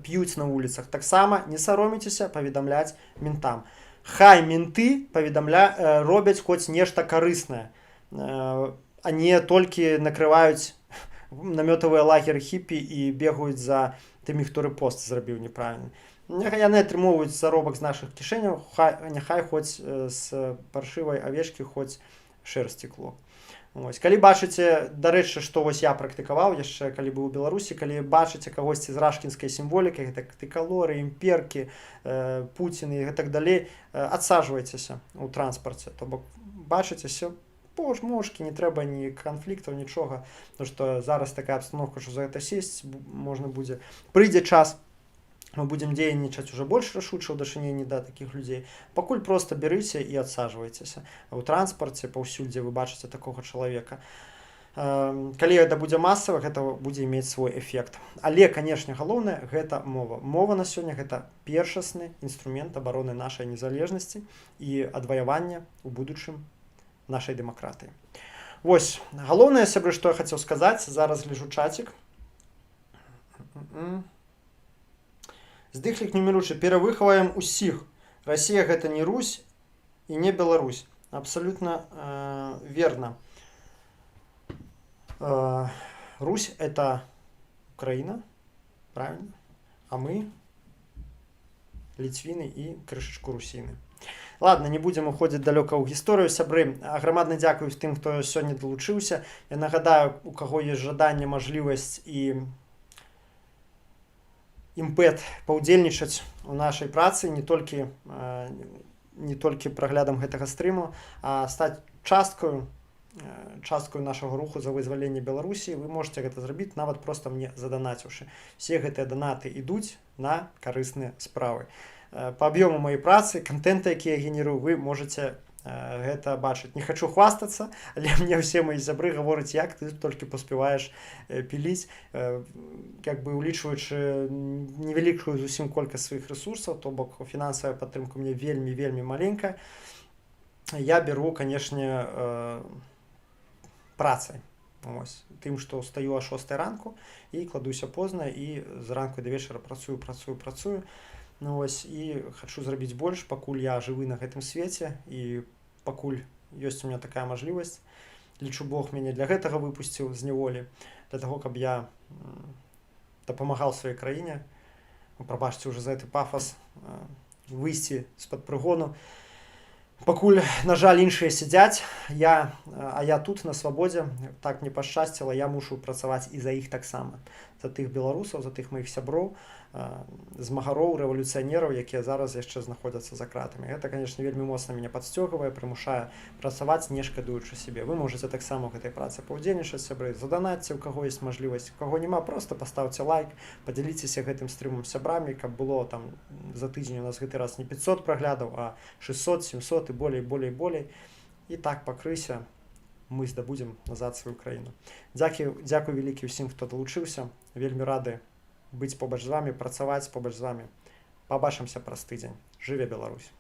п'юць на вуліцах, таксама не саромейцеся паведамляць ментам. Хай менты робяць хоць нешта карыснае, а не толькі накрываюць намётавыя лагеры хіпі і бегаюць за тымі, хто рэпост зрабіў неправільна. Яны атрымоўваюць заробак з нашых кішэняў, няхай хоць з паршывай авечкі, хоць шэрсць цекло. Ось. Калі бачыце, дарэчы, што вось я практыкаваў яшчэ, калі быў у Беларусі, калі бачыце кагосьці з рашкінскай сімволікай, гэта трыкалоры, імперкі, Пуціны і так далей, адсаджвайцеся ў транспарце. То бок бачыце, мошкі, не трэба ні канфліктаў, нічога, потому што зараз такая абстаноўка, што за гэта сесть можна будзе. Прыйдзе час, мы будзем дзейнічаць уже больш рашуча ў дачыненні да такіх людзей. Пакуль проста берыце і адсаджвайцеся ў транспарце, паўсюль, дзе вы бачыце такога чалавека. Калі гэта будзе масава, гэта будзе мець свой эфект. Але, канешне, галоўнае гэта мова. Мова на сёння гэта першасны інструмент абароны нашай незалежнасці і адваявання ў будучым нашай дэмакратыі. Вось, галоўнае, сябры, што я хацеў сказаць, зараз гляджу чацік. Здыхлік неміручы, перавыхаваем усіх. Расія гэта не Русь і не Беларусь. Абсолютно верно. Русь это Украина, правильно? А мы ліцвіны і крышачку русіны. Ладно, не будзем уходзіць далёка ў гісторыю, сябры. Аграмадна дзякую тым, хто сёння далучыўся. Я нагадаю, у каго ёсць жаданне, мажлівасць і імпэт паўдзельнічаць у нашай працы, не толькі праглядам гэтага стрыму, а стаць часткаю нашага руху за вызваленне Беларусі. Вы можете гэта зрабіць, нават проста мне заданаціўшы. Все гэтыя данаты ідуць на карысныя справы. По аб'ёму моей працы, контента, які я генерую, вы можете гэта бачыць. Не хочу хвастацца, але мне ўсе мои сябры гавораць, як ты толькі паспяваеш піліць, як бы улічваючы невялікую зусім колькасць сваіх рэсурсаў, то бок фінансавая падтрымка мне вельмі маленькая. Я беру, канешне, працай. Ось. Тым, што стаю о 6 ранку і кладуся позна, і з ранку да вечара працую. Ну, ось, і хачу зрабіць больш, пакуль я жывы на гэтым свеце, і пакуль ёсць у меня такая мажлівасць. Лічу, Бог мяне для гэтага выпусціў з няволі, для таго, каб я дапамагаў сваёй краіне. Прабачце ўжо за гэты пафас, выйсці з-пад прыгону. Пакуль, на жаль, іншыя сядзяць, а я тут на свабодзе, так мне пашчасціла, я мушу працаваць і за іх таксама. За тых беларусаў, за тых маіх сяброў, змагароў, рэвалюцыянераў, якія зараз яшчэ знаходзяцца за кратамі. Гэта, канешне, вельмі моцна мяне падсцёгвае, прымушае працаваць, не шкадуючы сябе. Вы можаце таксама ў гэтай працы паўдзельнічаць, сябры, заданатьце, у каго ёсць мажлівасць, у каго няма, проста паставце лайк, падзяліцеся гэтым стрымам сябрамі, каб было там за тыдзень у нас гэты раз не 500 праглядаў, а 600, 700 і болей. І так пакрыся мы здабудзем назад сваю краіну. Дзякуй вялікі ўсім, хто далучыўся. Вельмі рады быць побач з вамі, працаваць побач з вамі. Пабачымся праз тыдзень. Жыве Беларусь!